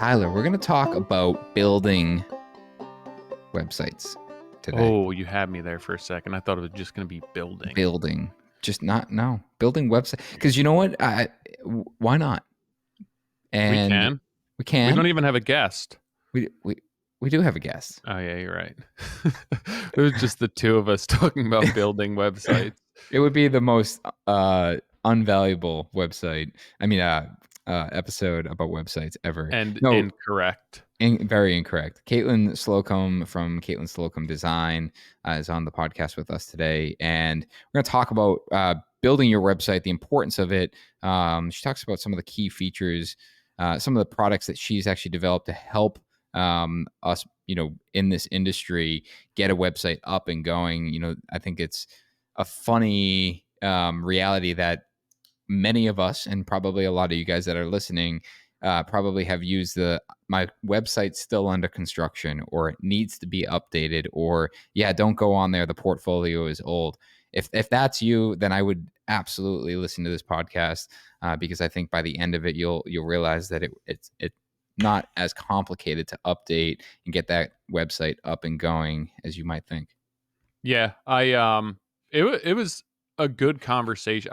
Tyler, we're going to talk about building websites today. Oh, you had me there for a second. I thought it was just going to be building. Building website. Because you know what? Why not? And we can. We don't even have a guest. We do have a guest. Oh yeah, you're right. It was just the two of us talking about building websites. It would be the most unvaluable website. Episode about websites ever. And incorrect. Very incorrect. Katlyn Slocum from Katlyn Slocum Design is on the podcast with us today, and we're going to talk about building your website, the importance of it. She talks about some of the key features, some of the products that she's actually developed to help us, in this industry, get a website up and going. I think it's a funny reality that many of us, and probably a lot of you guys that are listening, probably have used my website's still under construction, or it needs to be updated, or don't go on there, the portfolio is old. If that's you, then I would absolutely listen to this podcast, because I think by the end of it, you'll realize that it's not as complicated to update and get that website up and going as you might think. Yeah, it was a good conversation.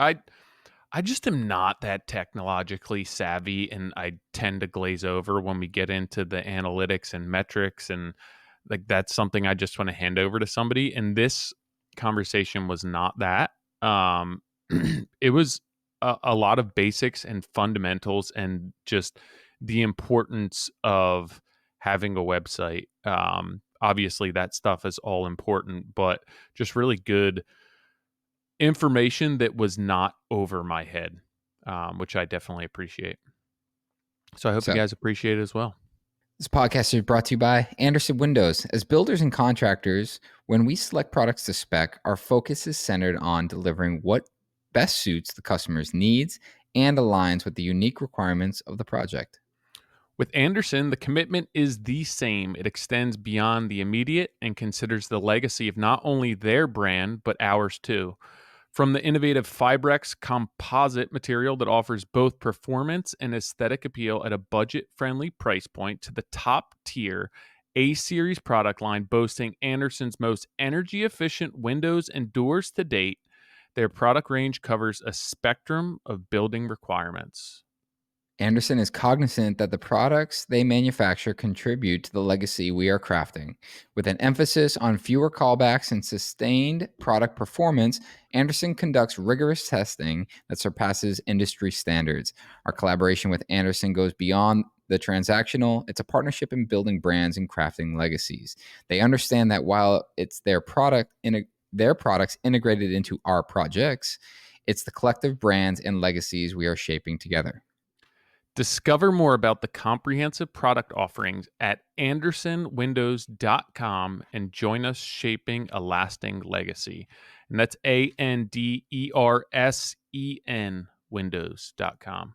I just am not that technologically savvy, and I tend to glaze over when we get into the analytics and metrics, and like that's something I just want to hand over to somebody. And this conversation was not that. It was a lot of basics and fundamentals, and just the importance of having a website. Obviously, that stuff is all important, but just really good information that was not over my head, which I definitely appreciate. So I hope you guys appreciate it as well. This podcast is brought to you by Andersen Windows. As builders and contractors, when we select products to spec, our focus is centered on delivering what best suits the customer's needs and aligns with the unique requirements of the project. With Andersen, the commitment is the same. It extends beyond the immediate and considers the legacy of not only their brand, but ours too. From the innovative Fibrex composite material that offers both performance and aesthetic appeal at a budget-friendly price point, to the top-tier A-Series product line boasting Andersen's most energy-efficient windows and doors to date, their product range covers a spectrum of building requirements. Andersen is cognizant that the products they manufacture contribute to the legacy we are crafting. With an emphasis on fewer callbacks and sustained product performance, Andersen conducts rigorous testing that surpasses industry standards. Our collaboration with Andersen goes beyond the transactional. It's a partnership in building brands and crafting legacies. They understand that while it's their products integrated into our projects, it's the collective brands and legacies we are shaping together. Discover more about the comprehensive product offerings at andersenwindows.com and join us shaping a lasting legacy. And that's ANDERSEN windows.com.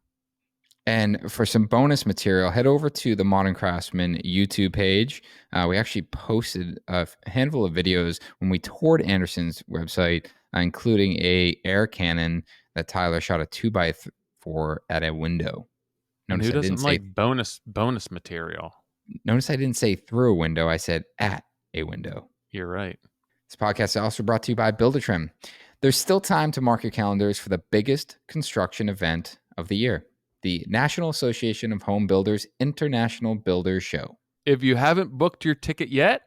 And for some bonus material, head over to the Modern Craftsman YouTube page. We actually posted a handful of videos when we toured Andersen's website, including a air cannon that Tyler shot a 2x4 at a window. Notice who doesn't like bonus material? Notice I didn't say through a window. I said at a window. You're right. This podcast is also brought to you by Buildertrend. There's still time to mark your calendars for the biggest construction event of the year, the National Association of Home Builders International Builders Show. If you haven't booked your ticket yet,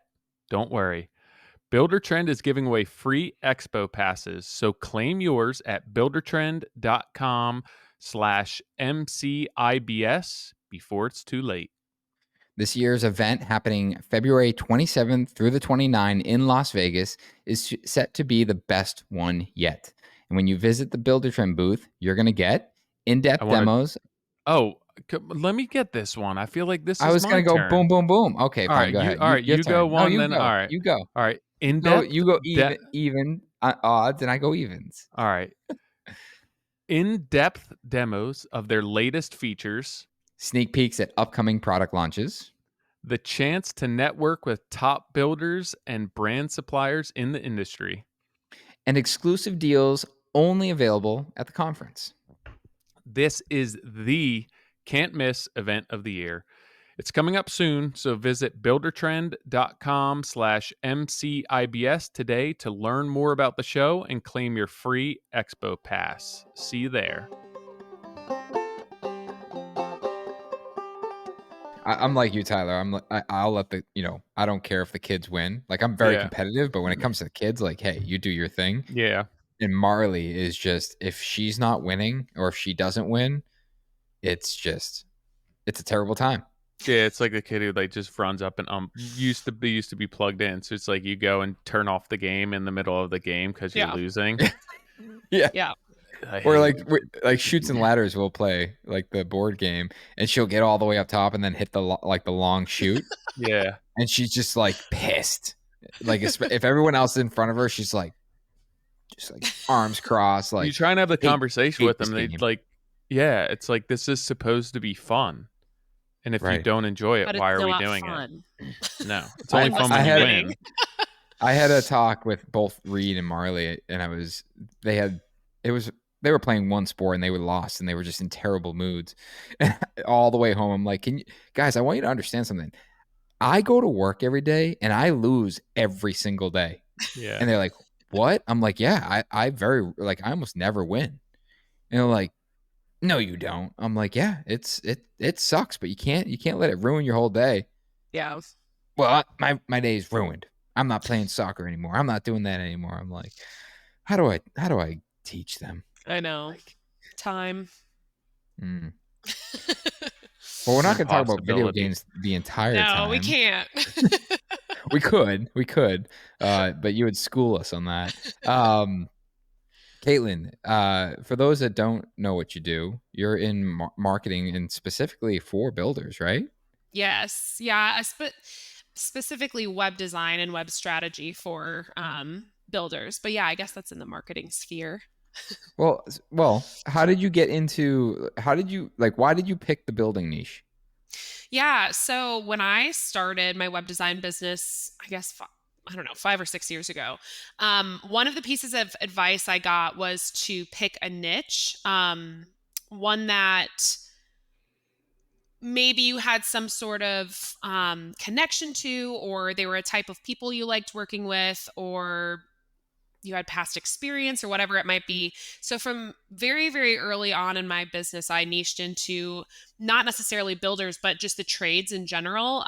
don't worry. Buildertrend is giving away free expo passes, so claim yours at buildertrend.com/MCIBS before it's too late. This year's event, happening February 27th through the 29th in Las Vegas, is set to be the best one yet. And when you visit the Buildertrend booth, you're going to get in-depth demos. Oh, let me get this one. I feel like this is I was going to go boom, boom, boom. Okay, fine, go ahead. All right, you go one, then go. All right. You go. All right. In-depth. You go even odds, and I go evens. All right. In-depth demos of their latest features. Sneak peeks at upcoming product launches. The chance to network with top builders and brand suppliers in the industry. And exclusive deals only available at the conference. This is the can't-miss event of the year. It's coming up soon, so visit buildertrend.com/MCIBS today to learn more about the show and claim your free Expo Pass. See you there. I'm like you, Tyler. I'll let I don't care if the kids win. Like, I'm very Yeah. competitive, but when it comes to the kids, like, hey, you do your thing. Yeah. And Marley is just, if she's not winning or if she doesn't win, it's a terrible time. Yeah, it's like the kid who like just runs up and used to be plugged in. So it's like you go and turn off the game in the middle of the game because you're losing. Yeah. Yeah. Or like Shoots and Ladders will play like the board game, and she'll get all the way up top and then hit the long shoot, Yeah. and she's just like pissed. Like if everyone else is in front of her, she's like just like arms crossed. Like, you try and have the conversation with them. They game. like, yeah, it's like this is supposed to be fun, and if you don't enjoy it, why are we doing fun. it? No, it's only fun when you win. I had a talk with both Reed and Marley, and they were playing one sport and they were lost and they were just in terrible moods. And all the way home, I'm like, guys, I want you to understand something. I go to work every day and I lose every single day. Yeah. And they're like, what? I'm like, yeah, I almost never win. And they're like, no, you don't. I'm like, yeah, it sucks, but you can't let it ruin your whole day. Yeah. Well, my day is ruined. I'm not playing soccer anymore. I'm not doing that anymore. I'm like, how do I teach them? I know. Time. Well, we're not going to talk about video games the entire time. No, we can't. we could, but you would school us on that. Katlyn, for those that don't know what you do, you're in marketing and specifically for builders, right? Yes. Yeah. Specifically web design and web strategy for builders. But yeah, I guess that's in the marketing sphere. Well, why did you pick the building niche? Yeah. So when I started my web design business, I guess, I don't know, 5 or 6 years ago, one of the pieces of advice I got was to pick a niche, one that maybe you had some sort of connection to, or they were a type of people you liked working with, or you had past experience or whatever it might be. So from very, very early on in my business, I niched into not necessarily builders, but just the trades in general.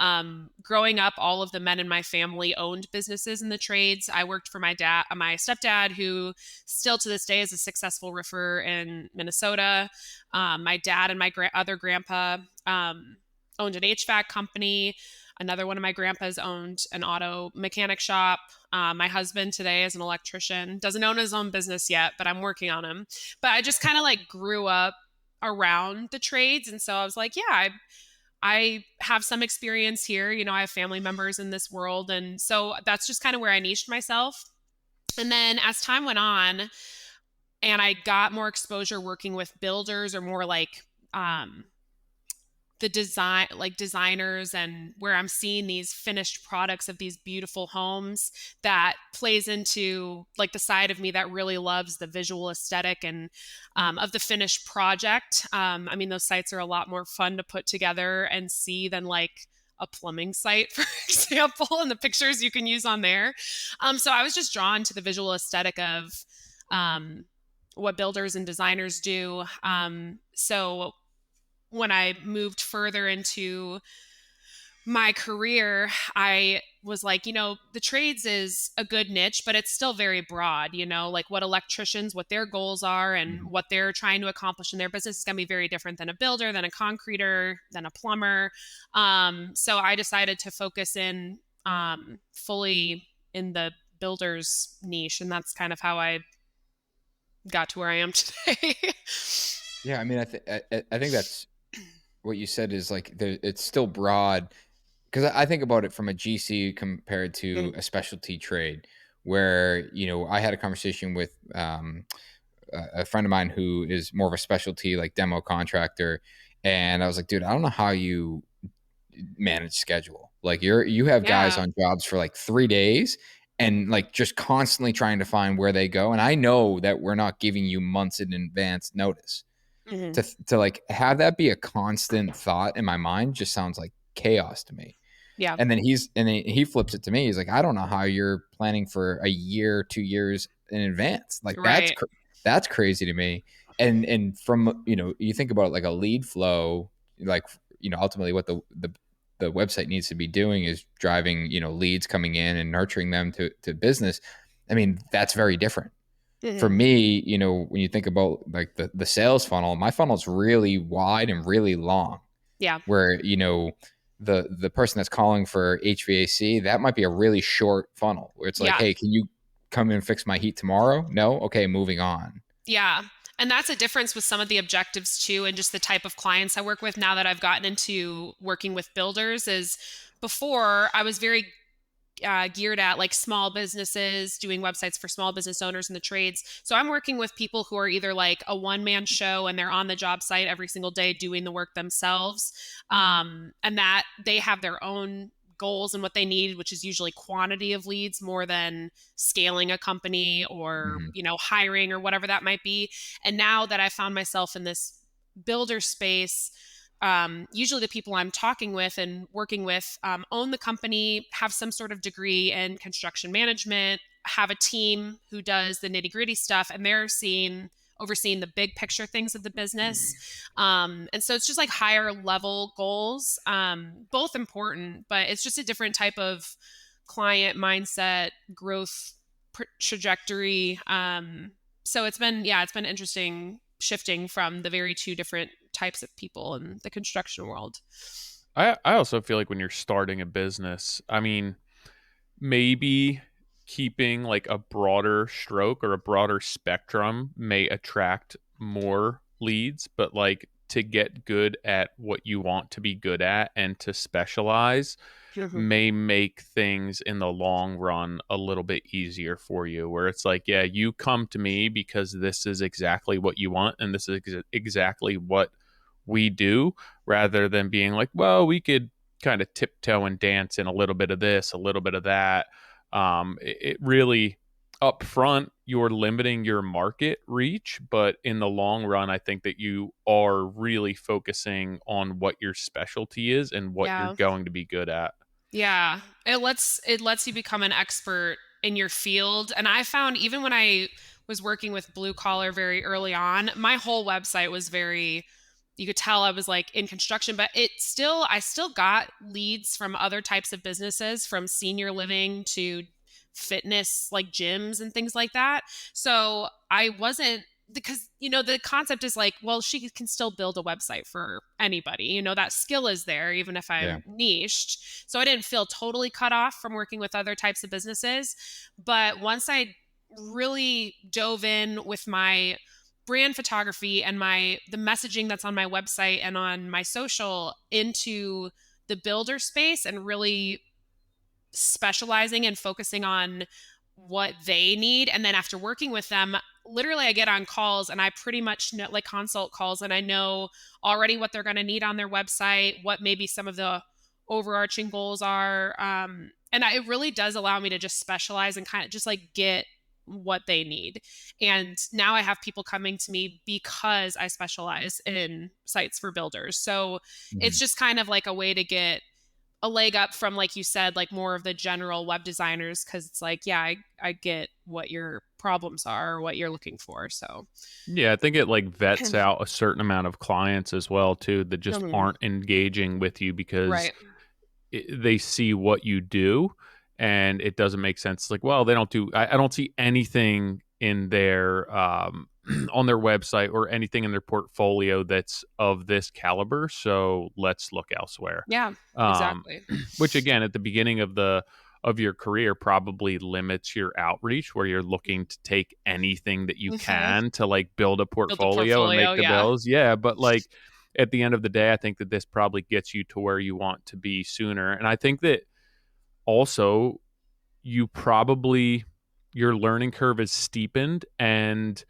Growing up, all of the men in my family owned businesses in the trades. I worked for my stepdad, who still to this day is a successful roofer in Minnesota. My dad and my other grandpa owned an HVAC company. Another one of my grandpas owned an auto mechanic shop. My husband today is an electrician, doesn't own his own business yet, but I'm working on him. But I just kind of like grew up around the trades. And so I was like, yeah, I have some experience here. You know, I have family members in this world. And so that's just kind of where I niched myself. And then as time went on and I got more exposure working with builders or more like, the design, like designers, and where I'm seeing these finished products of these beautiful homes, that plays into like the side of me that really loves the visual aesthetic and of the finished project. I mean, those sites are a lot more fun to put together and see than like a plumbing site, for example, and the pictures you can use on there. So I was just drawn to the visual aesthetic of what builders and designers do. So when I moved further into my career, I was like, you know, the trades is a good niche, but it's still very broad, you know, like what electricians, what their goals are and what they're trying to accomplish in their business is going to be very different than a builder, than a concreter, than a plumber. So I decided to focus in fully in the builder's niche. And that's kind of how I got to where I am today. Yeah. I mean, I think that's what you said is like, it's still broad. Because I think about it from a GC compared to a specialty trade, where, you know, I had a conversation with a friend of mine who is more of a specialty, like demo contractor. And I was like, dude, I don't know how you manage schedule. Like you have guys on jobs for like 3 days and like just constantly trying to find where they go. And I know that we're not giving you months in advance notice. To like have that be a constant thought in my mind just sounds like chaos to me. Yeah. And then he flips it to me. He's like, I don't know how you're planning for a year, 2 years in advance. Like Right. that's crazy to me. And from, you think about like a lead flow, like, ultimately what the website needs to be doing is driving, leads coming in and nurturing them to business. I mean, that's very different. For me, when you think about like the sales funnel, my funnel's really wide and really long. Yeah. Where, the person that's calling for HVAC, that might be a really short funnel where it's like, Yeah. hey, can you come in and fix my heat tomorrow? No? Okay, moving on. Yeah. And that's a difference with some of the objectives too, and just the type of clients I work with now that I've gotten into working with builders. Is before I was very geared at like small businesses, doing websites for small business owners in the trades. So I'm working with people who are either like a one-man show and they're on the job site every single day doing the work themselves, and that they have their own goals and what they need, which is usually quantity of leads more than scaling a company or hiring or whatever that might be. And now that I found myself in this builder space, usually the people I'm talking with and working with own the company, have some sort of degree in construction management, have a team who does the nitty gritty stuff, and they're overseeing the big picture things of the business. And so it's just like higher level goals, both important, but it's just a different type of client mindset, growth trajectory. So it's been interesting shifting from the very two different types of people in the construction world. I also feel like when you're starting a business, I mean, maybe keeping like a broader stroke or a broader spectrum may attract more leads, but like to get good at what you want to be good at and to specialize may make things in the long run a little bit easier for you, where it's like, yeah, you come to me because this is exactly what you want and this is exactly what we do, rather than being like, well, we could kind of tiptoe and dance in a little bit of this, a little bit of that. It really, up front, you're limiting your market reach, but in the long run, I think that you are really focusing on what your specialty is and what you're Yeah. going to be good at. Yeah. It lets you become an expert in your field. And I found even when I was working with blue collar very early on, my whole website was very, you could tell I was like in construction, but I still got leads from other types of businesses, from senior living to fitness, like gyms and things like that. So I wasn't, because the concept is like, well, she can still build a website for anybody, that skill is there even if Yeah. I'm niched. So I didn't feel totally cut off from working with other types of businesses. But once I really dove in with my brand photography and the messaging that's on my website and on my social into the builder space, and really specializing and focusing on what they need, and then after working with them, literally I get on calls and I pretty much know, like consult calls, and I know already what they're going to need on their website, what maybe some of the overarching goals are, it really does allow me to just specialize and kind of just like get what they need. And now I have people coming to me because I specialize in sites for builders. So it's just kind of like a way to get a leg up from, like you said, like more of the general web designers, because it's like, yeah, I get what your problems are or what you're looking for. So Yeah, I think it like vets out a certain amount of clients as well too, that just aren't engaging with you because right. they see what you do and it doesn't make sense. Like, well, they don't do, I don't see anything in their on their website or anything in their portfolio that's of this caliber, so let's look elsewhere. Yeah, um exactly. which again, at the beginning of your career, probably limits your outreach, where you're looking to take anything that you can to like build a Build a portfolio and portfolio. make the Yeah. bills. Yeah, but like at the end of the day, I think that this probably gets you to where you want to be sooner. And I think that also you probably, your learning curve is steepened and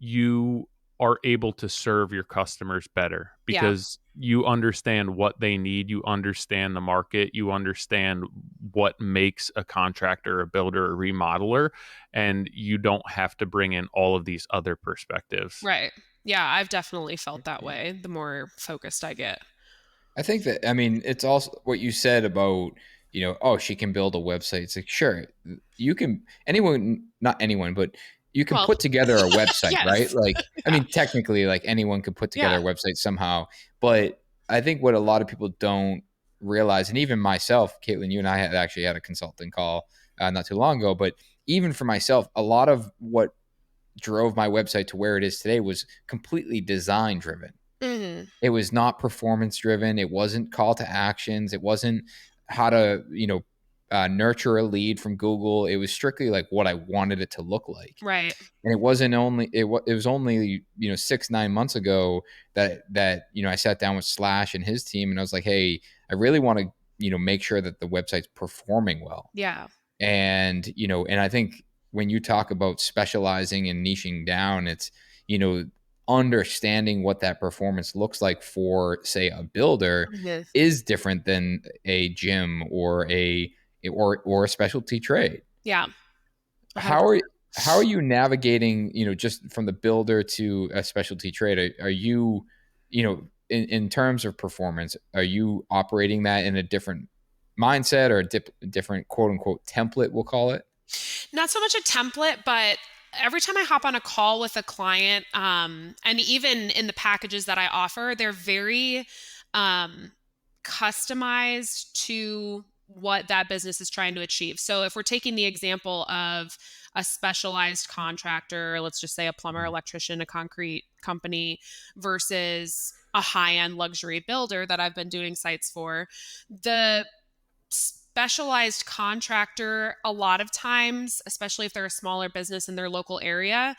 you are able to serve your customers better Yeah. because you understand what they need, you understand the market, you understand what makes a contractor, a builder, a remodeler, and you don't have to bring in all of these other perspectives. Right. Yeah, I've definitely felt that way the more focused I get. I think that, I mean, it's also what you said about, oh, she can build a website. It's like, sure, you can, anyone, not anyone, but you can Well, put together a website, right? yes. Like, I Yeah. mean, technically, like anyone could put together Yeah. a website somehow. But I think what a lot of people don't realize, and even myself, Katlyn, you and I had actually had a consulting call not too long ago, but even for myself, a lot of what drove my website to where it is today was completely design driven. Hmm. It was not performance driven. It wasn't call to actions. It wasn't how to, nurture a lead from Google. It was strictly like what I wanted it to look like. Right. And it wasn't only it was only 6-9 months ago that I sat down with Slash and his team and I was like, hey, I really want to make sure that the website's performing well. Yeah. And I think when you talk about specializing and niching down, it's you know understanding what that performance looks like for, say, a builder Mhm. is different than a gym or a specialty trade. Yeah. how 100%. are how are you navigating, just from the builder to a specialty trade? Are you, in terms of performance, are you operating that in a different mindset or a different quote unquote template, we'll call it? Not so much a template, but every time I hop on a call with a client, and even in the packages that I offer, they're very um, customized to what that business is trying to achieve. So if we're taking the example of a specialized contractor, let's just say a plumber, Mhm. electrician, a concrete company versus a high-end luxury builder that I've been doing sites for, the specialized contractor, a lot of times, especially if they're a smaller business in their local area,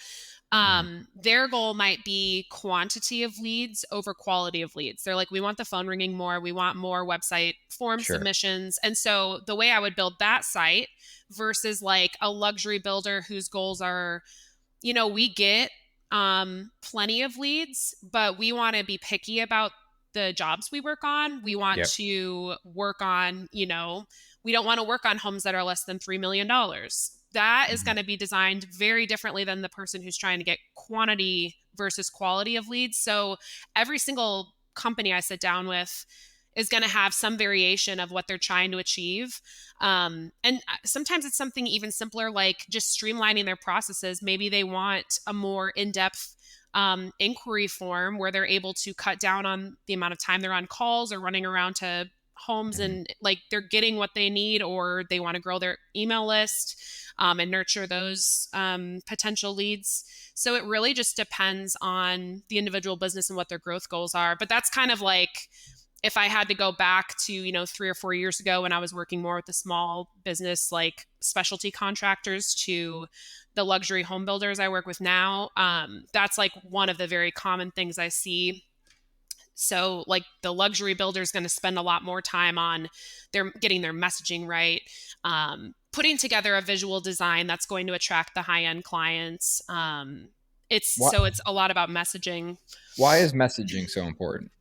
Mhm. their goal might be quantity of leads over quality of leads. They're like, we want the phone ringing more, we want more website form Sure. submissions. And so the way I would build that site versus like a luxury builder whose goals are, we get plenty of leads, but we want to be picky about the jobs we work on. We want Yep. to work on, we don't want to work on homes that are less than $3 million. That is Mhm. going to be designed very differently than the person who's trying to get quantity versus quality of leads. So every single company I sit down with is going to have some variation of what they're trying to achieve. And sometimes it's something even simpler, like just streamlining their processes. Maybe they want a more in-depth inquiry form where they're able to cut down on the amount of time they're on calls or running around to homes, Mhm. and like they're getting what they need, or they want to grow their email list and nurture those potential leads. So it really just depends on the individual business and what their growth goals are. But that's kind of like, if I had to go back to, 3 or 4 years ago when I was working more with the small business, like specialty contractors, to the luxury home builders I work with now, that's like one of the very common things I see. So like the luxury builder is going to spend a lot more time on their getting their messaging right, putting together a visual design that's going to attract the high end clients. Why It's a lot about messaging. why is messaging so important?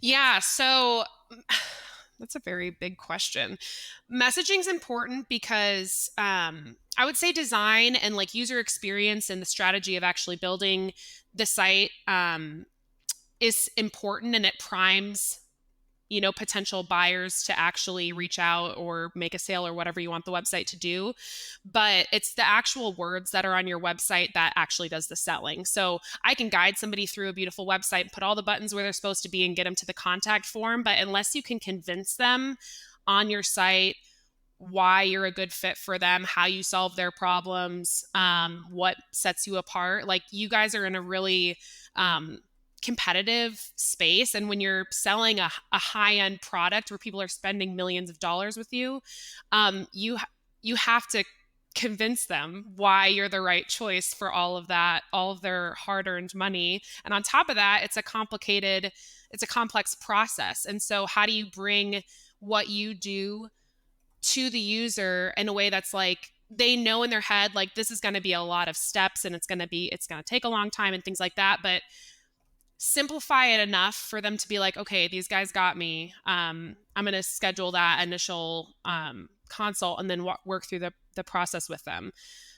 Yeah, so that's a very big question. Messaging is important because I would say design and like user experience and the strategy of actually building the site is important, and it primes, potential buyers to actually reach out or make a sale or whatever you want the website to do. But it's the actual words that are on your website that actually does the selling. So I can guide somebody through a beautiful website and put all the buttons where they're supposed to be and get them to the contact form. But unless you can convince them on your site why you're a good fit for them, how you solve their problems, what sets you apart, like you guys are in a really competitive space. And when you're selling a high-end product where people are spending millions of dollars with you, you have to convince them why you're the right choice for all of that, all of their hard-earned money. And on top of that, it's a complex process. And so how do you bring what you do to the user in a way that's like, they know in their head, like, this is going to be a lot of steps and it's going to take a long time and things like that, but simplify it enough for them to be like, okay, these guys got me. I'm going to schedule that initial consult and then work through the process with them.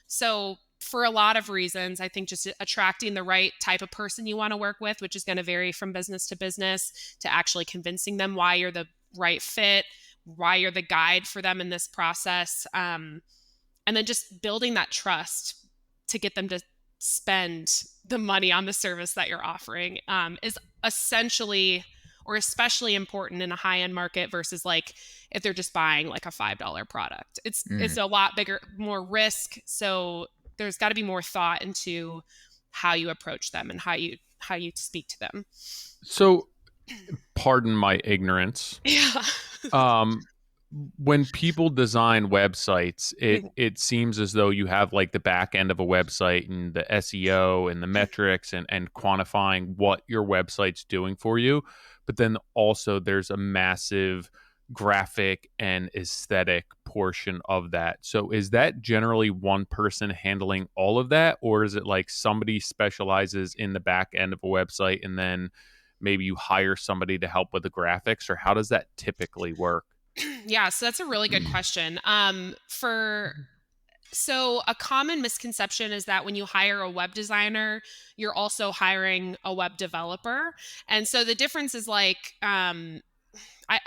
So for a lot of reasons. I think just attracting the right type of person you want to work with, which is going to vary from business to business, to actually convincing them why you're the right fit, why you're the guide for them in this process. And then just building that trust to get them to spend the money on the service that you're offering is essentially or especially important in a high-end market versus like if they're just buying like a $5 product. It's a lot bigger, more risk. So there's got to be more thought into how you approach them and how you speak to them. So, pardon my ignorance. Yeah. When people design websites, it seems as though you have like the back end of a website and the SEO and the metrics and quantifying what your website's doing for you. But then also there's a massive graphic and aesthetic portion of that. So is that generally one person handling all of that? Or is it like somebody specializes in the back end of a website and then maybe you hire somebody to help with the graphics? Or how does that typically work? Yeah, so that's a really good question. So a common misconception is that when you hire a web designer, you're also hiring a web developer. And so the difference is like, I'm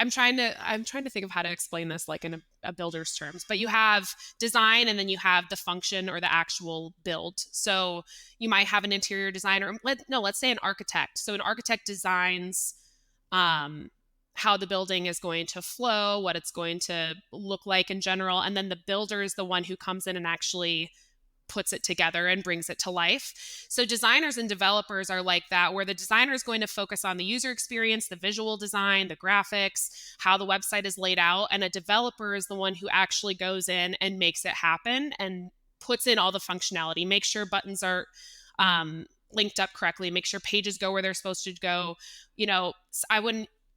trying to think of how to explain this like in a builder's terms, but you have design and then you have the function or the actual build. So you might have an interior designer. Let's say an architect. So an architect designs, how the building is going to flow, what it's going to look like in general. And then the builder is the one who comes in and actually puts it together and brings it to life. So designers and developers are like that, where the designer is going to focus on the user experience, the visual design, the graphics, how the website is laid out. And a developer is the one who actually goes in and makes it happen and puts in all the functionality, make sure buttons are linked up correctly, make sure pages go where they're supposed to go.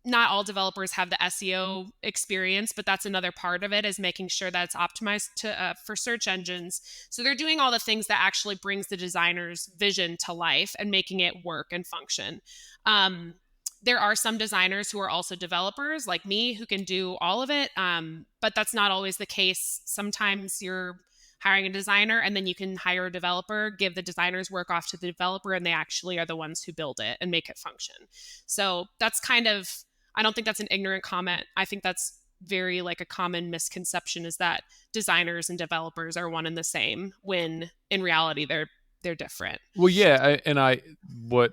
Not all developers have the SEO experience, but that's another part of it, is making sure that it's optimized for search engines. So they're doing all the things that actually brings the designer's vision to life and making it work and function. There are some designers who are also developers like me who can do all of it, but that's not always the case. Sometimes you're hiring a designer and then you can hire a developer, give the designer's work off to the developer, and they actually are the ones who build it and make it function. So that's I don't think that's an ignorant comment. I think that's very like a common misconception, is that designers and developers are one and the same, when in reality they're different. Well, yeah, what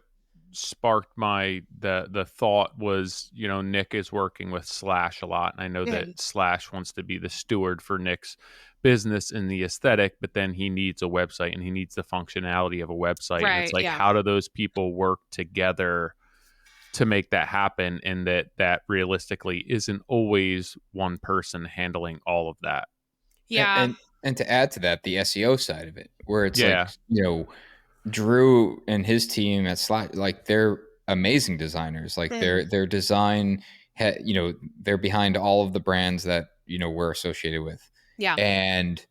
sparked the thought was, Nick is working with Slash a lot, and I know that Slash wants to be the steward for Nick's business and the aesthetic, but then he needs a website and he needs the functionality of a website. Right, and it's like, yeah. How do those people work together to make that happen? And that realistically isn't always one person handling all of that. Yeah. And to add to that, the SEO side of it, where it's Yeah. like, Drew and his team at Slack, like they're amazing designers. Like their design, they're behind all of the brands that we're associated with. Yeah. And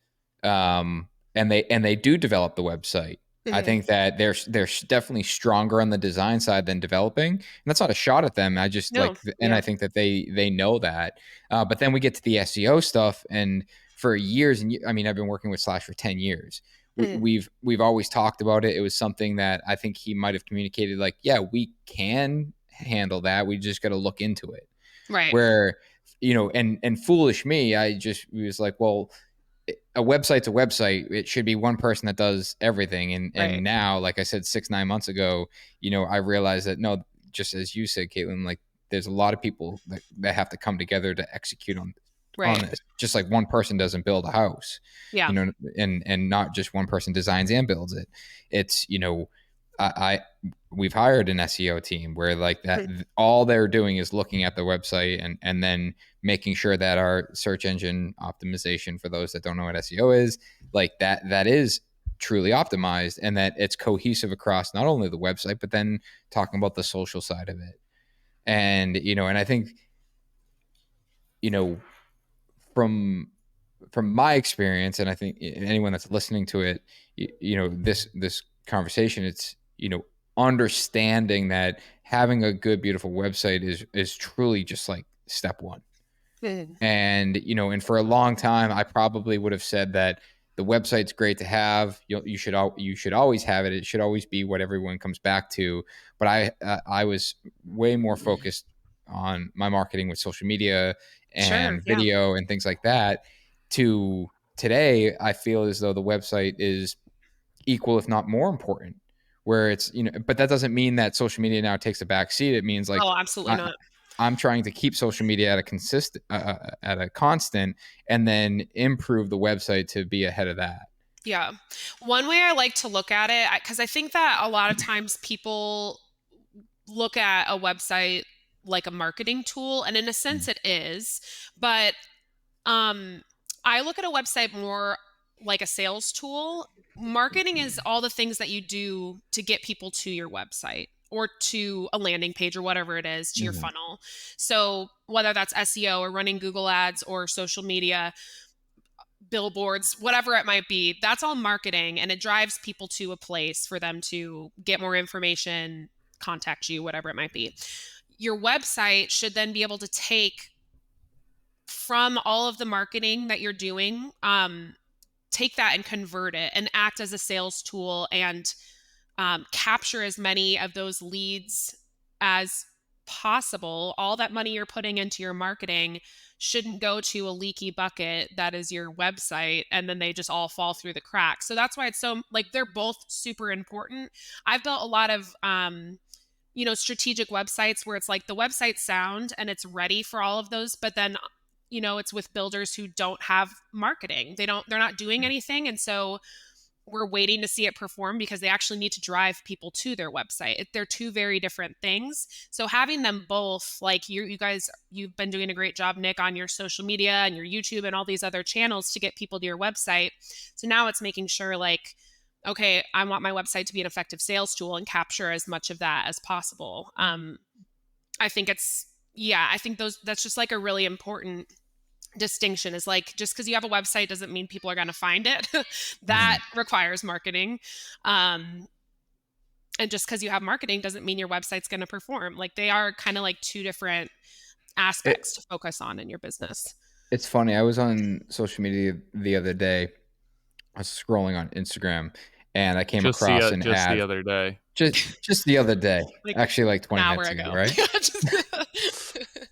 they do develop the website. I think that they're definitely stronger on the design side than developing. And that's not a shot at them. I just I think that they know that. But then we get to the SEO stuff, and for years, and I've been working with Slash for 10 years. We've always talked about it. It was something that I think he might have communicated, like, yeah, we can handle that. We just got to look into it. Right. Where, and foolish me, was like, well, a website's a website. It should be one person that does everything. And now, like I said, 6-9 months ago, I realized that, no, just as you said, Katlyn, like there's a lot of people that have to come together to execute on this. Just like one person doesn't build a house, and not just one person designs and builds it. It's, we've hired an SEO team where like that, all they're doing is looking at the website and then making sure that our search engine optimization, for those that don't know what SEO is, like that is truly optimized, and that it's cohesive across not only the website, but then talking about the social side of it. And, and I think, from my experience, and I think anyone that's listening to it, this conversation, it's, understanding that having a good, beautiful website is truly just like step one. And, and for a long time, I probably would have said that the website's great to have. You should always have it. It should always be what everyone comes back to. But I was way more focused on my marketing with social media Sure. and Yeah. video and things like that. To today, I feel as though the website is equal, if not more important. Where it's, but that doesn't mean that social media now takes a back seat. It means like Oh, absolutely not. I'm trying to keep social media at a constant, and then improve the website to be ahead of that. Yeah. One way I like to look at it, because I think that a lot of times people look at a website like a marketing tool, and in a sense it is, but I look at a website more like a sales tool. Marketing is all the things that you do to get people to your website or to a landing page or whatever it is, to your funnel. So whether that's SEO or running Google ads or social media, billboards, whatever it might be, that's all marketing, and it drives people to a place for them to get more information, contact you, whatever it might be. Your website should then be able to take from all of the marketing that you're doing, take that and convert it and act as a sales tool and capture as many of those leads as possible. All that money you're putting into your marketing shouldn't go to a leaky bucket that is your website, and then they just all fall through the cracks. So that's why it's so, like, they're both super important. I've built a lot of strategic websites where it's like the website's sound and it's ready for all of those, but then it's with builders who don't have marketing. They're not doing anything, and so we're waiting to see it perform because they actually need to drive people to their website. They're two very different things. So having them both, like you guys, you've been doing a great job, Nick, on your social media and your YouTube and all these other channels to get people to your website. So now it's making sure, like, okay, I want my website to be an effective sales tool and capture as much of that as possible. I think that's just like a really important distinction, is like, just because you have a website doesn't mean people are going to find it. That requires marketing. And just because you have marketing doesn't mean your website's going to perform. Like, they are kind of like two different aspects to focus on in your business. It's funny. I was on social media the other day. I was scrolling on Instagram, and I came across an ad. Just the other day. Just the other day. Actually, like 20 minutes ago, right?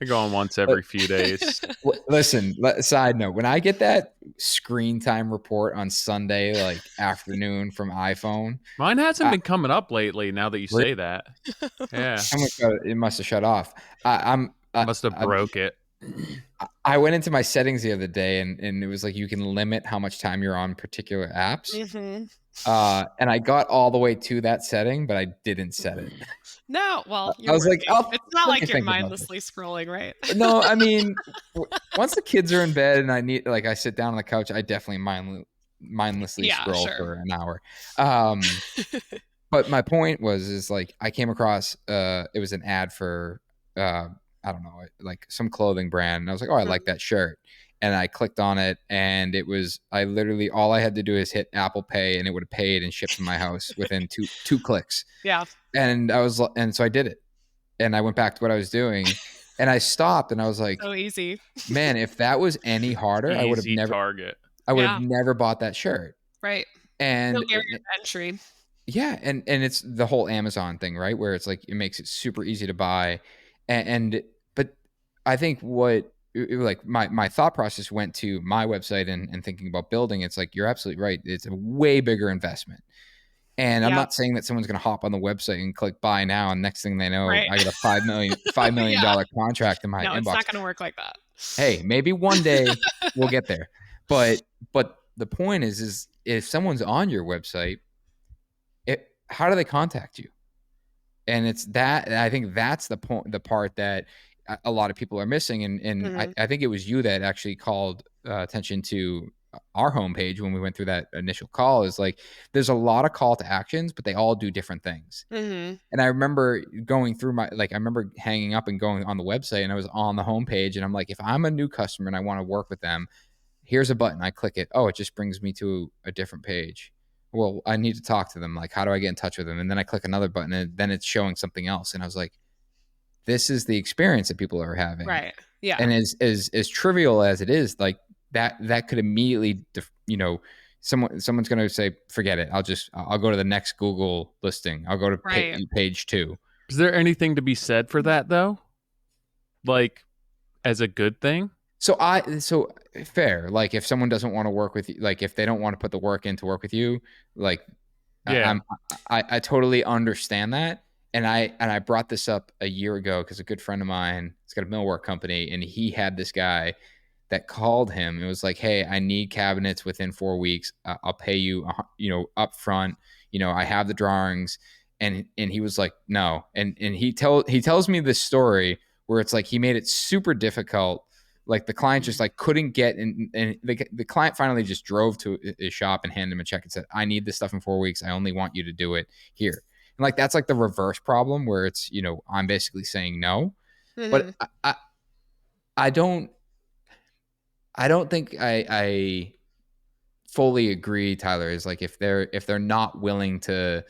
You're going once every few days. Listen, side note, when I get that screen time report on Sunday, like afternoon from iPhone. Mine hasn't been coming up lately, now that you say that. Yeah. It must have shut off. I must have broke it. I went into my settings the other day, and it was like you can limit how much time you're on particular apps. And I got all the way to that setting, but I didn't set it. No, well, I was like, it's not like you're mindlessly scrolling, right? No, I mean, once the kids are in bed and I sit down on the couch, I definitely mindlessly scroll for an hour. But my point is like, I came across, it was an ad for, I don't know, like some clothing brand. And I was like, oh, I like that shirt. And I clicked on it, and I literally, all I had to do is hit Apple Pay, and it would have paid and shipped to my house within two clicks. Yeah. And so I did it, and I went back to what I was doing, and I stopped, and I was like, so easy, man, if that was any harder, I would have never bought that shirt. Right. And no barrier to entry. Yeah. And it's the whole Amazon thing, right? Where it's like, it makes it super easy to buy. But I think my thought process went to my website and thinking about building. It's like, you're absolutely right. It's a way bigger investment. And I'm not saying that someone's going to hop on the website and click buy now, and next thing they know, I got a $5 million contract in my inbox. It's not going to work like that. Hey, maybe one day we'll get there. But the point is if someone's on your website, how do they contact you? And it's that, I think that's the part that a lot of people are missing. And I think it was you that actually called attention to our homepage when we went through that initial call. Is like, there's a lot of call to actions, but they all do different things. And I remember going through I remember hanging up and going on the website, and I was on the homepage, and I'm like, if I'm a new customer and I want to work with them, here's a button. I click it. Oh, it just brings me to a different page. Well, I need to talk to them. Like, how do I get in touch with them? And then I click another button, and then it's showing something else. And I was like, this is the experience that people are having. Right. Yeah. And as trivial as it is, like that could immediately, someone's going to say, forget it. I'll go to the next Google listing. I'll go to Right. page 2. Is there anything to be said for that though? Like, as a good thing? So fair. Like if someone doesn't want to work with you, like if they don't want to put the work in to work with you, like Yeah. I totally understand that. And I brought this up a year ago because a good friend of mine, he's got a millwork company, and he had this guy that called him. It was like, hey, I need cabinets within 4 weeks. I'll pay you, up front. I have the drawings. And he was like, no. And he tells me this story where it's like he made it super difficult. Like the client just like couldn't get in, and the client finally just drove to his shop and handed him a check and said, I need this stuff in 4 weeks. I only want you to do it here. And like that's like the reverse problem where it's, I'm basically saying no. But I don't think I fully agree, Tyler, is like if they're not willing to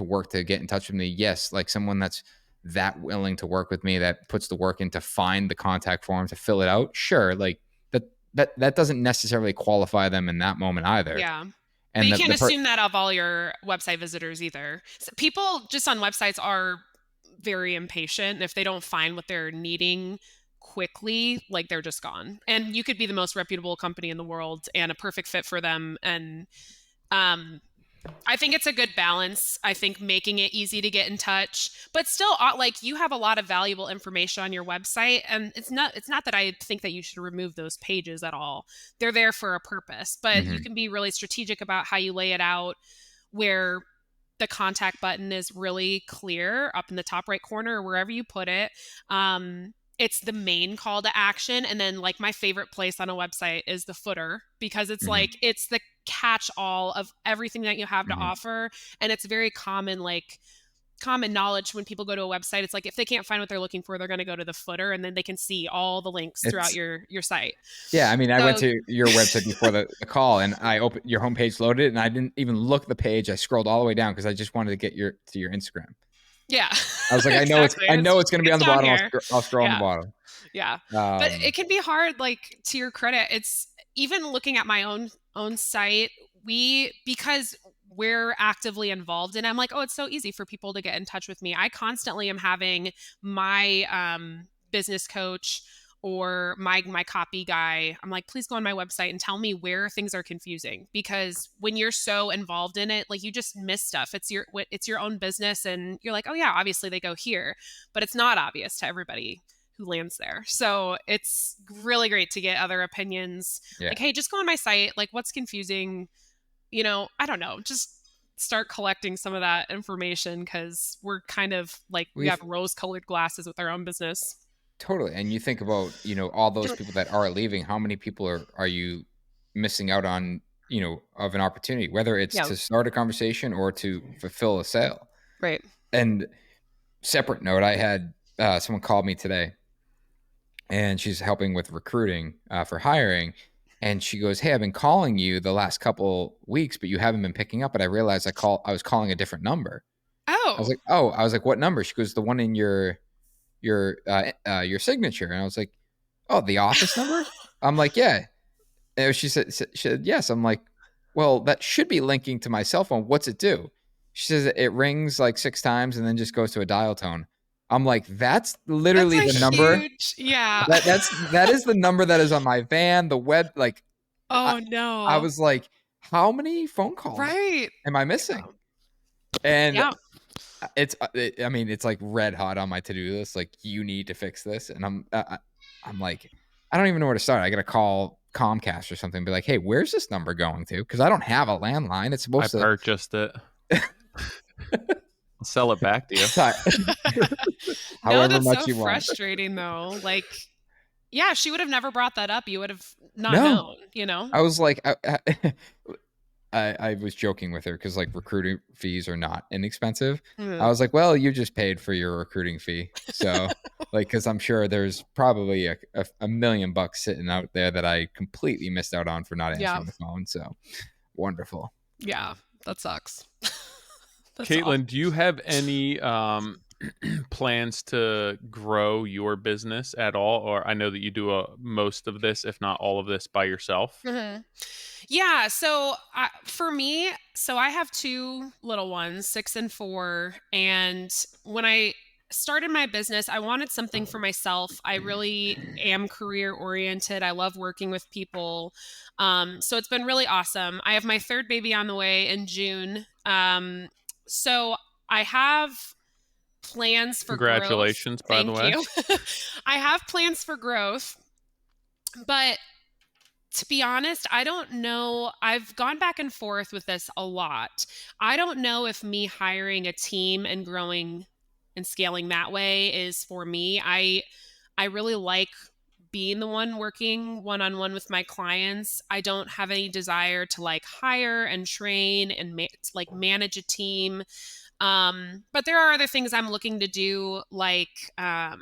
work to get in touch with me, yes, like someone that's that willing to work with me, that puts the work in to find the contact form to fill it out, sure, like that doesn't necessarily qualify them in that moment either. Yeah. And but you can't assume that of all your website visitors either. So people just on websites are very impatient. And if they don't find what they're needing quickly, like they're just gone. And you could be the most reputable company in the world and a perfect fit for them. And I think it's a good balance. I think making it easy to get in touch, but still, like, you have a lot of valuable information on your website, and it's not that I think that you should remove those pages at all. They're there for a purpose, but you can be really strategic about how you lay it out, where the contact button is really clear up in the top right corner or wherever you put it. It's the main call to action. And then like my favorite place on a website is the footer, because it's like, it's the catch all of everything that you have to offer. And it's very common knowledge when people go to a website. It's like, if they can't find what they're looking for, they're going to go to the footer, and then they can see all the links throughout your site. Yeah. I mean, I went to your website before the call, and I opened your homepage, loaded, and I didn't even look at the page. I scrolled all the way down because I just wanted to get to your Instagram. Yeah. I was like, exactly. I know it's going to be on the bottom. I'll scroll on the Yeah. bottom. Yeah. But it can be hard, like, to your credit. It's even looking at my own site, because we're actively involved in it, I'm like, oh, it's so easy for people to get in touch with me. I constantly am having my business coach or my copy guy, I'm like, please go on my website and tell me where things are confusing, because when you're so involved in it, like, you just miss stuff. It's your own business, and you're like, oh yeah, obviously they go here, but it's not obvious to everybody who lands there. So it's really great to get other opinions. Yeah. Like, hey, just go on my site. Like, what's confusing? I don't know. Just start collecting some of that information, because we're kind of like, we have rose-colored glasses with our own business. Totally. And you think about, all those people that are leaving, how many people are you missing out on, of an opportunity, whether it's to start a conversation or to fulfill a sale. Right. And separate note, I had someone called me today, and she's helping with recruiting for hiring. And she goes, hey, I've been calling you the last couple weeks, but you haven't been picking up. But I realized I was calling a different number. I was like, what number? She goes, the one in your signature. And I was like, oh, the office number? I'm like, yeah. And she said, yes. I'm like, well, that should be linking to my cell phone. What's it do? She says it rings like 6 times and then just goes to a dial tone. I'm like, that's literally the number. Yeah. That is the number that is on my van, the web. Like, no. I was like, how many phone calls am I missing? And it's like red hot on my to-do list. Like, you need to fix this. And I'm like, I don't even know where to start. I got to call Comcast or something and be like, hey, where's this number going to? Because I don't have a landline. It's supposed to. I purchased it. I'll sell it back to you. However that's much so you want. frustrating though. Like, yeah, she would have never brought that up. You would have not known, I was like, I was joking with her because like recruiting fees are not inexpensive. I was like, well, you just paid for your recruiting fee. So like, because I'm sure there's probably a $1,000,000 sitting out there that I completely missed out on for not answering the phone. So wonderful. Yeah, that sucks. Katlyn, do you have any plans to grow your business at all? Or I know that you do most of this, if not all of this, by yourself. Yeah. So for me, so I have two little ones, 6 and 4. And when I started my business, I wanted something for myself. I really am career oriented. I love working with people. So it's been really awesome. I have my third baby on the way in June. So I have plans for growth. Congratulations, by the Thank way. you. I have plans for growth, but to be honest, I don't know. I've gone back and forth with this a lot. I don't know if me hiring a team and growing and scaling that way is for me. I really like being the one working one-on-one with my clients. I don't have any desire to like hire and train and like manage a team. But there are other things I'm looking to do, like I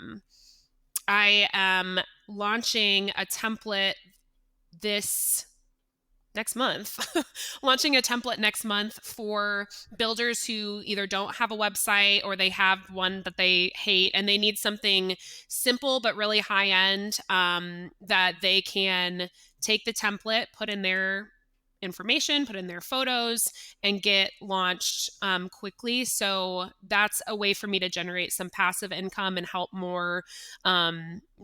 am launching a template this next month, launching a template next month for builders who either don't have a website or they have one that they hate and they need something simple but really high end, that they can take the template, put in their information, put in their photos, and get launched quickly. So that's a way for me to generate some passive income and help more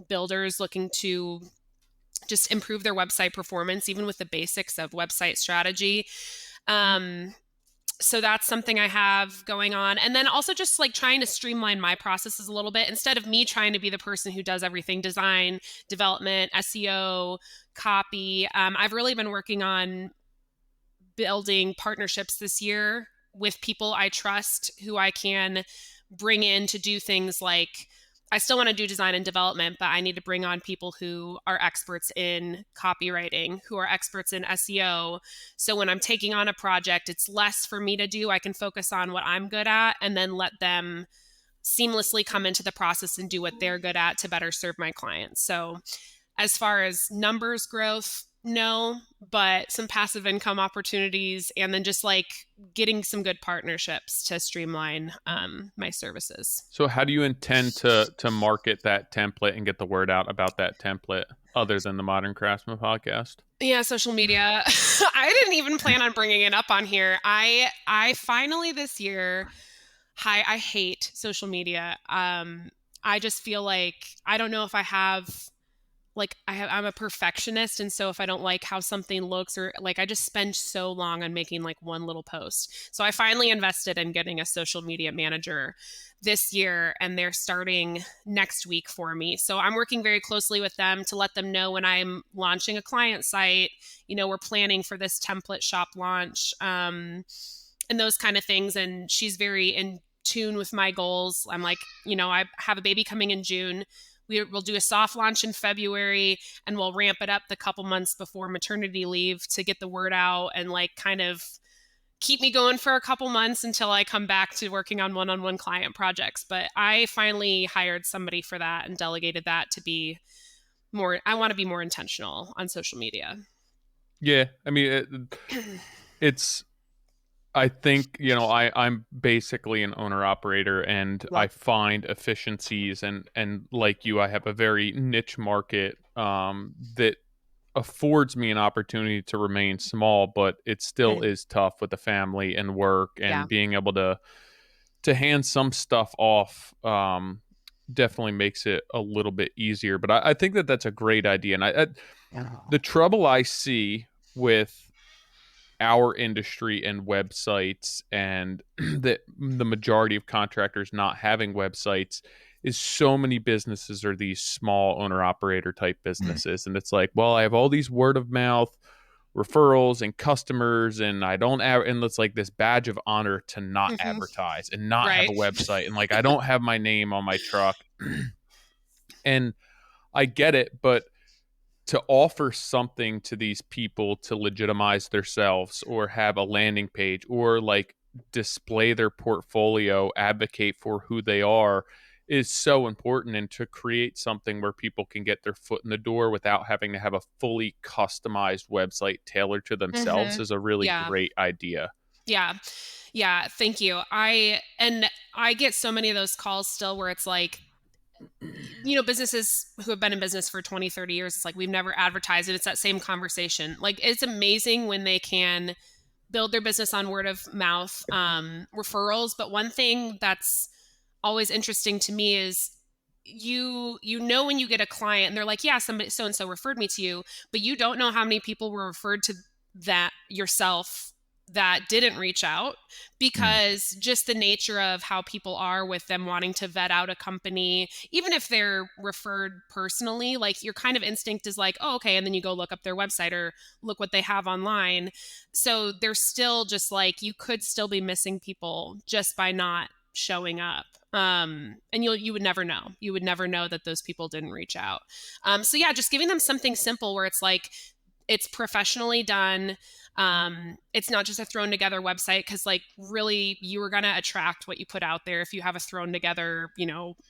builders looking to just improve their website performance, even with the basics of website strategy. So that's something I have going on. And then also just like trying to streamline my processes a little bit instead of me trying to be the person who does everything: design, development, SEO, copy. I've really been working on building partnerships this year with people I trust who I can bring in to do things like, I still want to do design and development, but I need to bring on people who are experts in copywriting, who are experts in SEO. So when I'm taking on a project, it's less for me to do. I can focus on what I'm good at and then let them seamlessly come into the process and do what they're good at to better serve my clients. So as far as numbers growth, no, but some passive income opportunities, and then just like getting some good partnerships to streamline my services. So how do you intend to market that template and get the word out about that template other than the Modern Craftsman podcast? Yeah, social media. I didn't even plan on bringing it up on here. I finally this year, I hate social media. I just feel like I don't know if I have like I'm a perfectionist, and so if I don't like how something looks, or like I just spend so long on making like one little post. So I finally invested in getting a social media manager this year, and they're starting next week for me. So I'm working very closely with them to let them know when I'm launching a client site, we're planning for this template shop launch, and those kind of things. And she's very in tune with my goals. I'm like, I have a baby coming in June. We'll do a soft launch in February, and we'll ramp it up the couple months before maternity leave to get the word out and like kind of keep me going for a couple months until I come back to working on one-on-one client projects. But I finally hired somebody for that and delegated that to be more, I want to be more intentional on social media. Yeah, I mean, it's I think, I'm basically an owner operator, and I find efficiencies, and like you, I have a very niche market that affords me an opportunity to remain small, but it still is tough with the family and work, and being able to hand some stuff off definitely makes it a little bit easier. But I think that that's a great idea. And the trouble I see with our industry and websites, and the majority of contractors not having websites, is so many businesses are these small owner operator type businesses. And it's like, well, I have all these word of mouth referrals and customers, and I don't and it's like this badge of honor to not advertise and not have a website, and like I don't have my name on my truck. And I get it, but to offer something to these people to legitimize themselves, or have a landing page, or like display their portfolio, advocate for who they are, is so important. And to create something where people can get their foot in the door without having to have a fully customized website tailored to themselves is a really great idea. Yeah, thank you. I get so many of those calls still where it's like, businesses who have been in business for 20, 30 years, it's like, we've never advertised it. It's that same conversation. Like, it's amazing when they can build their business on word of mouth referrals. But one thing that's always interesting to me is when you get a client and they're like, yeah, somebody so-and-so referred me to you, but you don't know how many people were referred to that yourself that didn't reach out, because just the nature of how people are with them wanting to vet out a company, even if they're referred personally, like your kind of instinct is like, oh, okay. And then you go look up their website or look what they have online. So they're still just like, you could still be missing people just by not showing up. And you would never know. You would never know that those people didn't reach out. So yeah, just giving them something simple where it's like, it's professionally done. It's not just a thrown together website, because like really you are going to attract what you put out there. If you have a thrown together,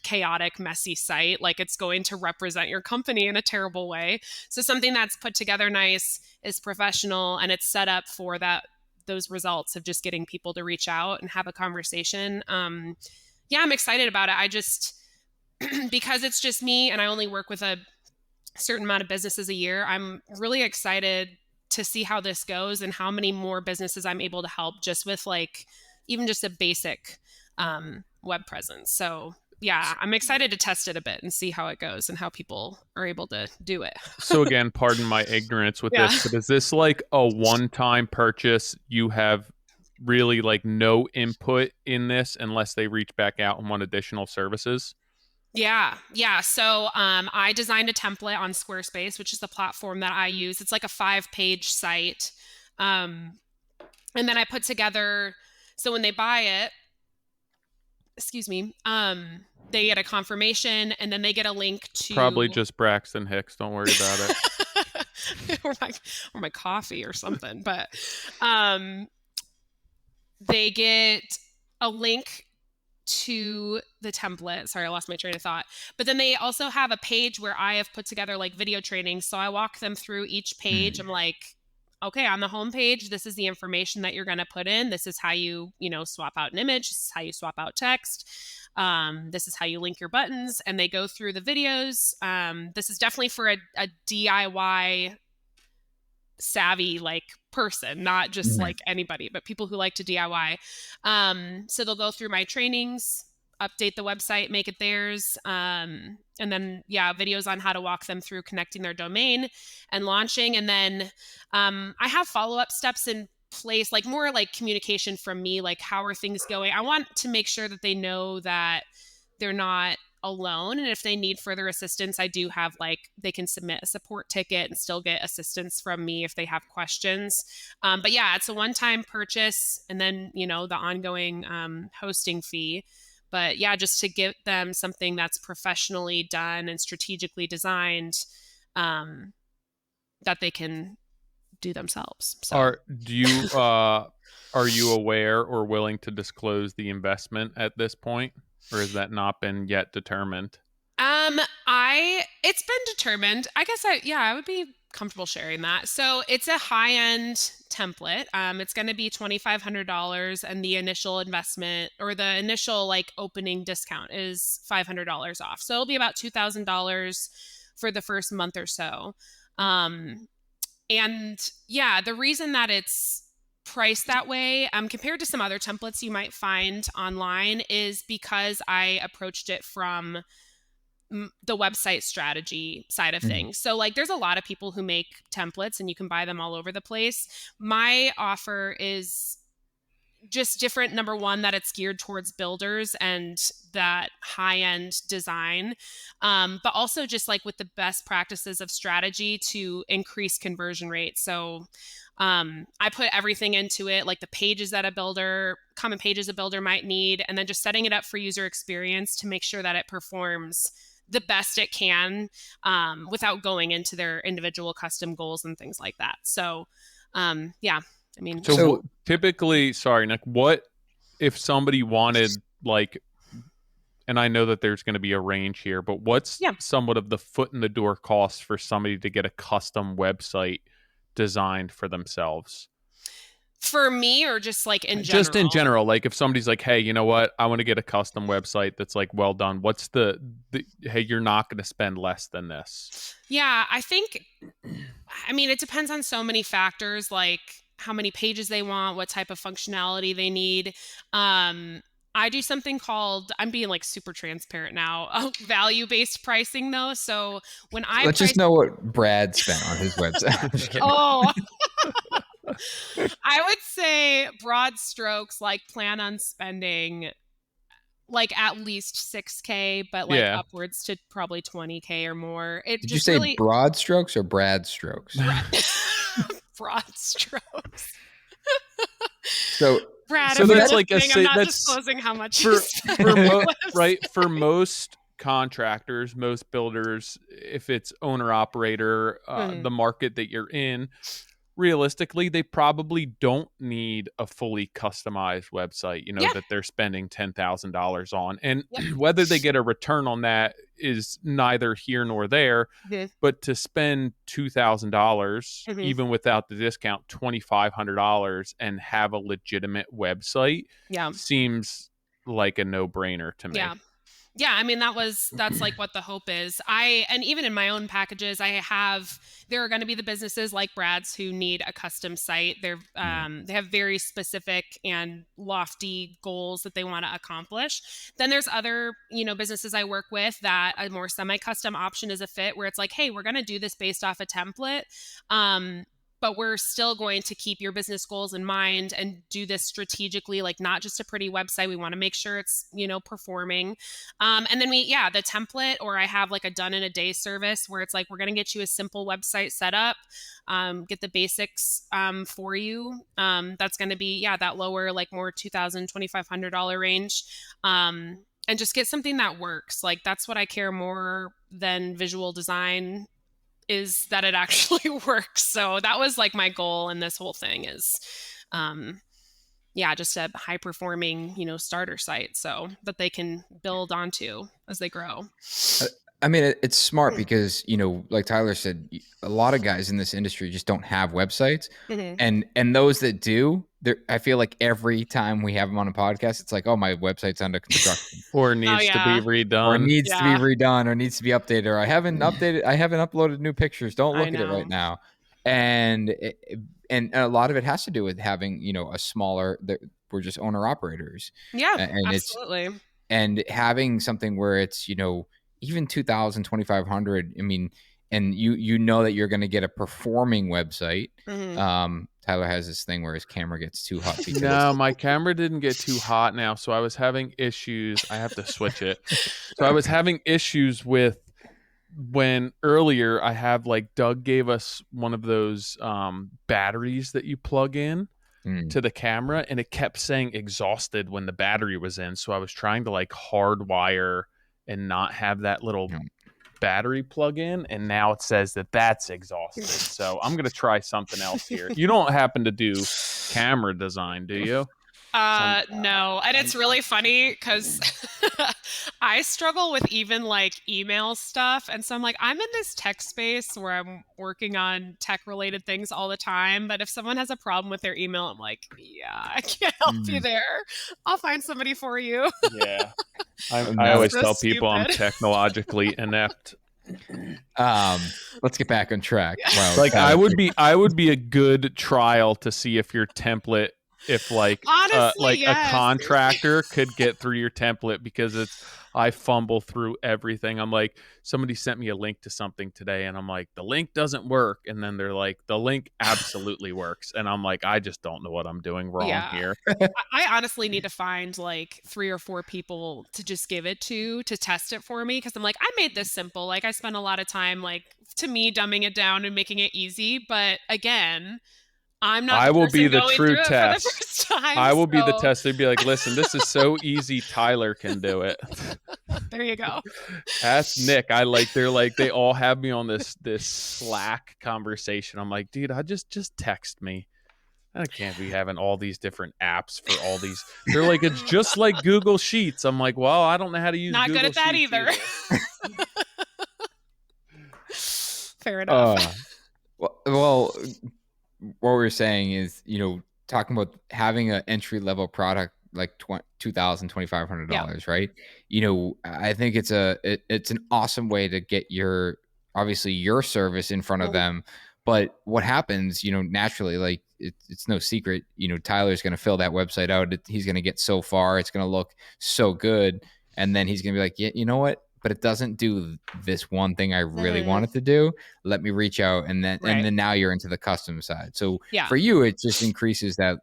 chaotic, messy site, like it's going to represent your company in a terrible way. So something that's put together nice, is professional, and it's set up for those results of just getting people to reach out and have a conversation. Yeah, I'm excited about it. I just, because it's just me and I only work with a certain amount of businesses a year, I'm really excited to see how this goes and how many more businesses I'm able to help just with like even just a basic web presence. So yeah, I'm excited to test it a bit and see how it goes and how people are able to do it. So again, pardon my ignorance with this, but is this like a one-time purchase? You have really like no input in this unless they reach back out and want additional services? Yeah. So I designed a template on Squarespace, which is the platform that I use. It's like a 5-page site. And then I put together, so when they buy it, they get a confirmation, and then they get a link to... Probably just Braxton Hicks. Don't worry about it. or my coffee or something. But they get a link to the template. Sorry, I lost my train of thought. But then they also have a page where I have put together like video training. So I walk them through each page. I'm like, okay, on the home page, this is the information that you're going to put in. This is how you, swap out an image. This is how you swap out text. This is how you link your buttons. And they go through the videos. This is definitely for a DIY savvy like person, not just like anybody, but people who like to DIY. So they'll go through my trainings, update the website, make it theirs. And then, videos on how to walk them through connecting their domain and launching. And then I have follow-up steps in place, like more like communication from me, like how are things going? I want to make sure that they know that they're not alone. And if they need further assistance, I do have they can submit a support ticket and still get assistance from me if they have questions. But yeah, it's a one-time purchase and then, the ongoing hosting fee. But yeah, just to give them something that's professionally done and strategically designed that they can do themselves. So. Are you aware or willing to disclose the investment at this point? Or has that not been yet determined? It's been determined. I guess I would be comfortable sharing that. So it's a high-end template. It's going to be $2,500, and the initial investment or the initial opening discount is $500 off. So it'll be about $2,000 for the first month or so. And yeah, the reason that it's priced that way compared to some other templates you might find online is because I approached it from the website strategy side of things. So there's a lot of people who make templates and you can buy them all over the place. My offer is just different. Number one, that it's geared towards builders and that high-end design, but also just with the best practices of strategy to increase conversion rate. So I put everything into it, like the pages that common pages a builder might need, and then just setting it up for user experience to make sure that it performs the best it can without going into their individual custom goals and things like that. So, yeah. I mean, so typically, sorry, Nick, what if somebody wanted and I know that there's going to be a range here, but what's somewhat of the foot in the door cost for somebody to get a custom website designed for themselves? For me, or just like in general? Just in general, like if somebody's like, hey, you know what, I want to get a custom website that's like well done, what's the hey, you're not going to spend less than this? Yeah, I mean, it depends on so many factors, like how many pages they want, what type of functionality they need. I do something called, I'm being like super transparent now, value-based pricing though. So when I Let's just know what Brad spent on his website. I'm just kidding. Oh, I would say broad strokes, like plan on spending like at least $6,000, but like Yeah. upwards to probably $20,000 or more. It Did just you say really broad strokes or Brad strokes? broad strokes. So Brad, so if you're that's like listening, a I'm not that's disclosing how much for you spend. right, for most contractors, most builders, if it's owner operator, the market that you're in, realistically, they probably don't need a fully customized website, you know, Yeah. that they're spending $10,000 on. And Yep. whether they get a return on that is neither here nor there. But to spend $2,000, even without the discount, $2,500, and have a legitimate website, seems like a no-brainer to me. Yeah, I mean that's like what the hope is. And even in my own packages, there are going to be the businesses like Brad's who need a custom site. They have very specific and lofty goals that they want to accomplish. Then there's other, businesses I work with that a more semi-custom option is a fit, where it's like, hey, we're going to do this based off a template. But we're still going to keep your business goals in mind and do this strategically, like not just a pretty website. We want to make sure it's, performing. And then the template, or I have like a done in a day service where it's like, we're going to get you a simple website set up, get the basics for you. That's going to be, that lower, like more $2,000, $2,500 range. And just get something that works. Like that's what I care more than visual design, is that it actually works. So that was like my goal in this whole thing is, just a high performing, starter site so that they can build onto as they grow. I mean, it's smart because, like Tyler said, a lot of guys in this industry just don't have websites. And those that do, I feel like every time we have them on a podcast, it's like, oh, my website's under construction. Or needs to be redone. Or needs to be redone, or needs to be updated, or I haven't uploaded new pictures. Don't look at it right now. And a lot of it has to do with having, a smaller, we're just owner operators. Yeah, and absolutely. And having something where it's, even 2,000, 2,500. I mean, and you know that you're going to get a performing website. Tyler has this thing where his camera gets too hot. No, my camera didn't get too hot now, so I was having issues. I have to switch it. So I was having issues with when earlier I have like Doug gave us one of those batteries that you plug in to the camera, and it kept saying exhausted when the battery was in. So I was trying to like hardwire and not have that little battery plug in, and now it says that that's exhausted. So I'm gonna try something else here. You don't happen to do camera design, do you? No. And it's really funny because I struggle with even like email stuff. And so I'm like, I'm in this tech space where I'm working on tech related things all the time. But if someone has a problem with their email, I'm like, I can't help you there. I'll find somebody for you. Yeah. I always tell people I'm technologically inept. Let's get back on track. Wow, like I would be a good trial to see if your template, if like honestly, a contractor could get through your template, because I fumble through everything. I'm like, somebody sent me a link to something today and I'm like, the link doesn't work, and then they're like, the link absolutely works, and I'm like, I just don't know what I'm doing wrong here. I honestly need to find like 3 or 4 people to just give it to test it for me, because I'm like, I made this simple. Like I spent a lot of time, like, to me, dumbing it down and making it easy, but again, I'm not. I will be the true test. For the first time, I will be the test. They'd be like, listen, this is so easy. Tyler can do it. There you go. Ask Nick. They're like, they all have me on this Slack conversation. I'm like, dude, just text me. I can't be having all these different apps for all these. They're like, it's just like Google Sheets. I'm like, well, I don't know how to use Google Sheets. Not good at that either. Fair enough. Well, what we're saying is, talking about having an entry level product like $2,000, Yeah. $2,500, right? I think it's it's an awesome way to get obviously your service in front of Mhm. them. But what happens, naturally, like it's no secret, Tyler's going to fill that website out. He's going to get so far. It's going to look so good. And then he's going to be like, yeah, you know what? But it doesn't do this one thing I really Mhm. wanted to do. Let me reach out. And then, Right. now you're into the custom side. So Yeah. for you, it just increases that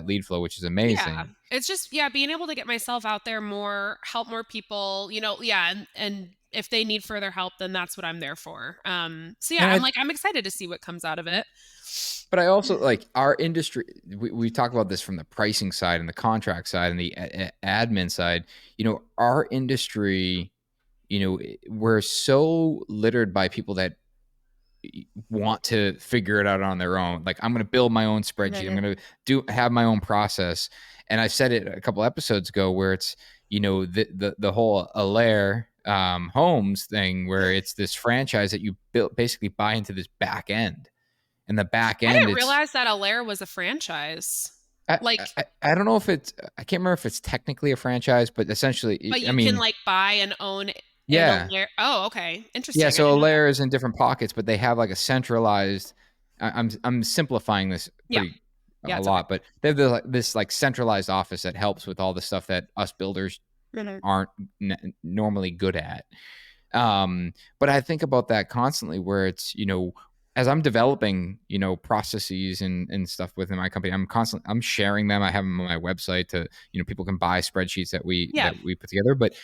lead flow, which is Yeah. amazing. It's just, yeah, being able to get myself out there more, help more people, yeah, and if they need further help, then that's what I'm there for. So yeah, And I'm excited to see what comes out of it. But I also like our industry. We talk about this from the pricing side and the contract side and the admin side. Our industry, we're so littered by people that want to figure it out on their own. Like, I'm going to build my own spreadsheet. I'm Mhm. going to have my own process. And I said it a couple episodes ago where it's, the whole Alaire Homes thing, where it's this franchise that you built, basically buy into this back end. And the back I end, didn't it's realize that Alaire was a franchise. I, Like, I don't know if I can't remember if it's technically a franchise, but essentially, but I you can mean, like buy and own an yeah, Alaire. Oh, okay. yeah. Interesting. I So a didn't know that. layer is in different pockets, but they have like a centralized. I'm simplifying this Yeah. pretty Yeah, a it's okay. lot, but they have this like centralized office that helps with all the stuff that us builders Mhm. aren't normally good at. But I think about that constantly, where it's, as I'm developing, processes and stuff within my company, I'm sharing them. I have them on my website to, people can buy spreadsheets that Yeah. we put together. But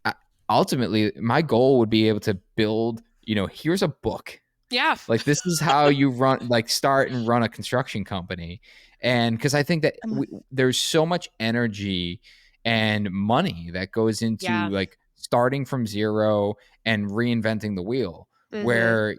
I, ultimately, my goal would be able to build, here's a book. Yeah. Like, this is how you start and run a construction company. And because I think that there's so much energy and money that goes into Yeah. like starting from zero and reinventing the wheel. Mhm. Where,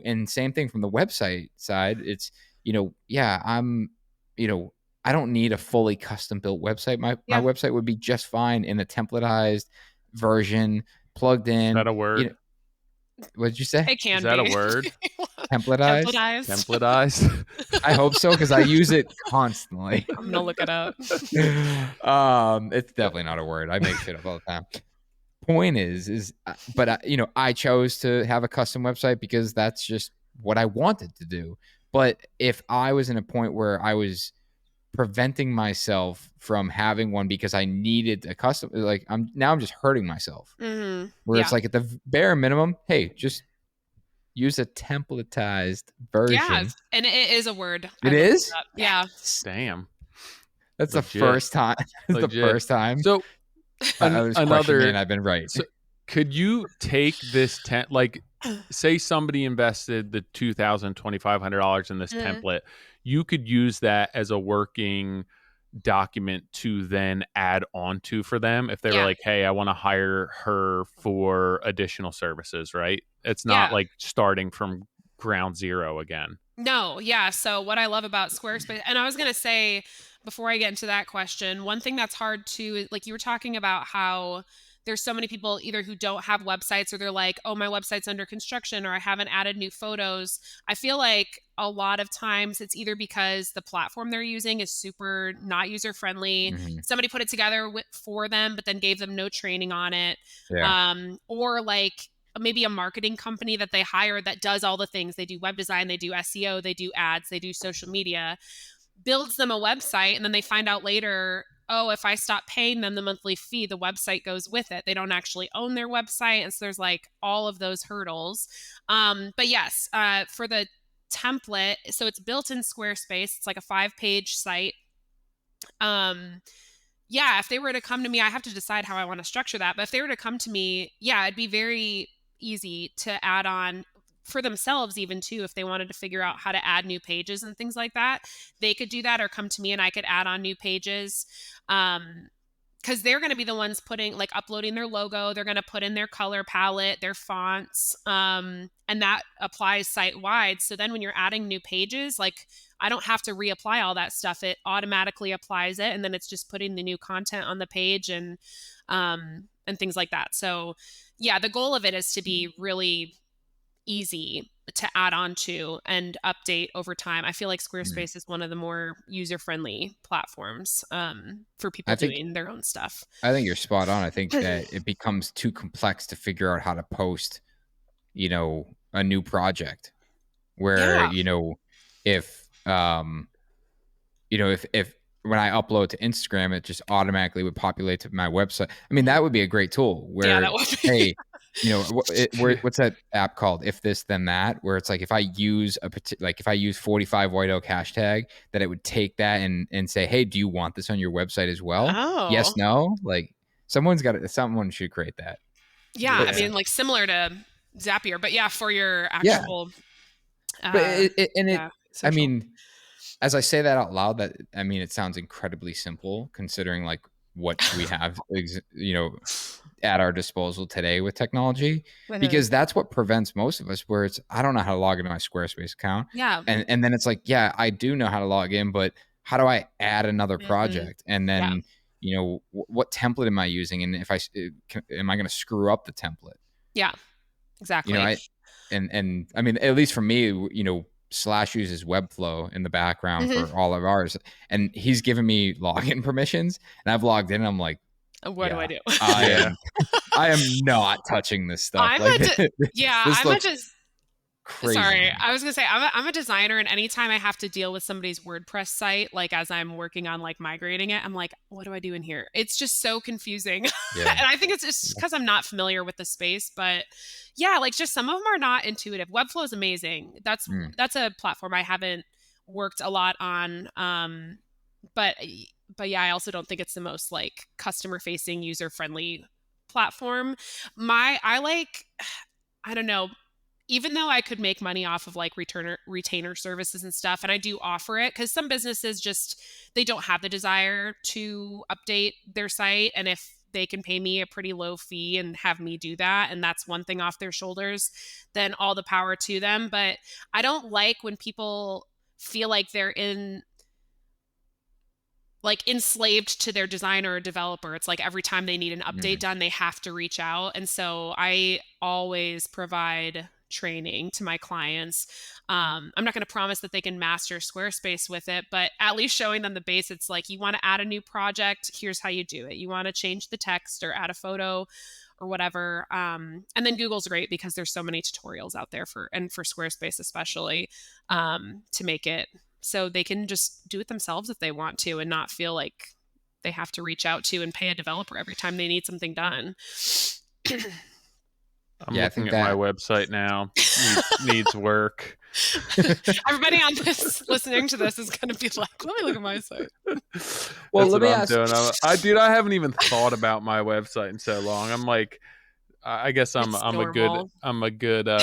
and same thing from the website side, it's, yeah, I don't need a fully custom built website. My Yeah. website would be just fine in a templatized version, plugged Is in. that a word? What did you say? It Is can that a be. word? Templatized? Templatized. Templatized? I hope so, because I use it constantly. I'm gonna look it up. It's definitely not a word. I make shit up all the time. Point is, but I chose to have a custom website because that's just what I wanted to do. But if I was in a point where I was preventing myself from having one because I needed a custom, like I'm just hurting myself. Mhm. Where it's Yeah. like at the bare minimum, hey, just use a templatized Yeah, version. and it is a word. I It looked it is? up. Yeah. Yes. Damn. That's the Legit. first time. That's the Legit. first time So I was questioning, and another I've been right. so could you take this like say somebody invested the $2,000, $2,500 in this Mhm. template, you could use that as a working document to then add on to for them if they were Yeah. like, hey, I want to hire her for additional services, right? It's not Yeah. like starting from ground zero again. No, yeah. So what I love about Squarespace, and I was gonna say before I get into that question, one thing that's hard to, like you were talking about how there's so many people either who don't have websites or they're like, oh, my website's under construction or I haven't added new photos. I feel like a lot of times it's either because the platform they're using is super not user friendly. Mhm. Somebody put it together for them, but then gave them no training on it. Yeah. Or like maybe a marketing company that they hire that does all the things. They do web design, they do SEO, they do ads, they do social media, builds them a website, and then they find out later, oh, if I stop paying them the monthly fee, the website goes with it. They don't actually own their website. And so there's like all of those hurdles. But yes, for the template, so it's built in Squarespace. It's like a 5-page site. Yeah, if they were to come to me, I have to decide how I want to structure that. But if they were to come to me, yeah, it'd be very easy to add on for themselves, even too, if they wanted to figure out how to add new pages and things like that. They could do that or come to me and I could add on new pages. Because they're going to be the ones putting, like, uploading their logo. They're going to put in their color palette, their fonts, and that applies site wide. So then when you're adding new pages, like, I don't have to reapply all that stuff. It automatically applies it, and then it's just putting the new content on the page and things like that. So yeah, the goal of it is to be really easy. to add on to and update over time. I feel like Squarespace is one of the more user-friendly platforms for people I think doing their own stuff. you're spot on. I think that it becomes too complex to figure out how to post, a new project where, Yeah. if if when I upload to Instagram, it just automatically would populate to my website. I mean, that would be a great tool Yeah, where, that would be. hey, what's that app called? If this, then that, where it's like, if I use if I use 45 white oak hashtag, that it would take that and say, hey, do you want this on your website as well? Yes, Oh. no. Like someone should create that. Yeah, I Yeah. mean, like similar to Zapier, but yeah, for your Yeah. actual But yeah, I social. mean, as I say that out loud, it sounds incredibly simple considering like what we have, at our disposal today with technology, because that's what prevents most of us, where it's, I don't know how to log into my Squarespace account. Yeah. And then it's like, yeah, I do know how to log in, but how do I add another project? And Yeah. then, what template am I using? And if am I going to screw up the template? Yeah, exactly. And I mean, at least for me, Slash uses Webflow in the background for all of ours, and he's given me login permissions, and I've logged in, and I'm like, What do I do? I am not touching this stuff. I'm this looks crazy. Sorry, I was gonna say I'm a designer, and anytime I have to deal with somebody's WordPress site, like as I'm working on like migrating it, I'm like, what do I do in here? It's just so confusing. Yeah. And I think it's just because I'm not familiar with the space, but yeah, like just some of them are not intuitive. Webflow is amazing. That's a platform I haven't worked a lot on. But yeah, I also don't think it's the most like customer facing, user friendly platform. I don't know, even though I could make money off of like retainer services and stuff, and I do offer it because some businesses they don't have the desire to update their site, and if they can pay me a pretty low fee and have me do that, and that's one thing off their shoulders, then all the power to them. But I don't like when people feel like they're enslaved to their designer or developer. It's like every time they need an update done, they have to reach out. And so I always provide training to my clients. I'm not going to promise that they can master Squarespace with it, but at least showing them the basics. Like, you want to add a new project, here's how you do it. You want to change the text or add a photo or whatever. And then Google's great because there's so many tutorials out there for Squarespace, especially to make it so they can just do it themselves if they want to and not feel like they have to reach out to and pay a developer every time they need something done. I'm looking at my website now. Needs work. Everybody on this listening to this is going to be like, let me look at my site. Well, let me ask. Dude, I haven't even thought about my website in so long. I'm like, I guess I'm a good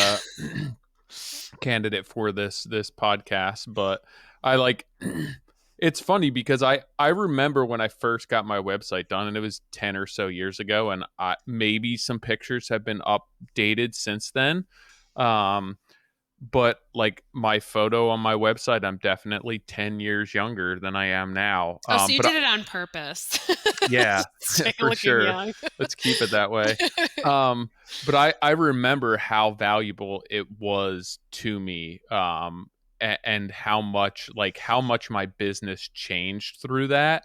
candidate for this podcast, but I like. It's funny because I remember when I first got my website done, and it was 10 or so years ago, and maybe some pictures have been updated since then. But like my photo on my website, I'm definitely 10 years younger than I am now. So you did it on purpose. Yeah, for sure. Young. Let's keep it that way. But I remember how valuable it was to me. And how much my business changed through that.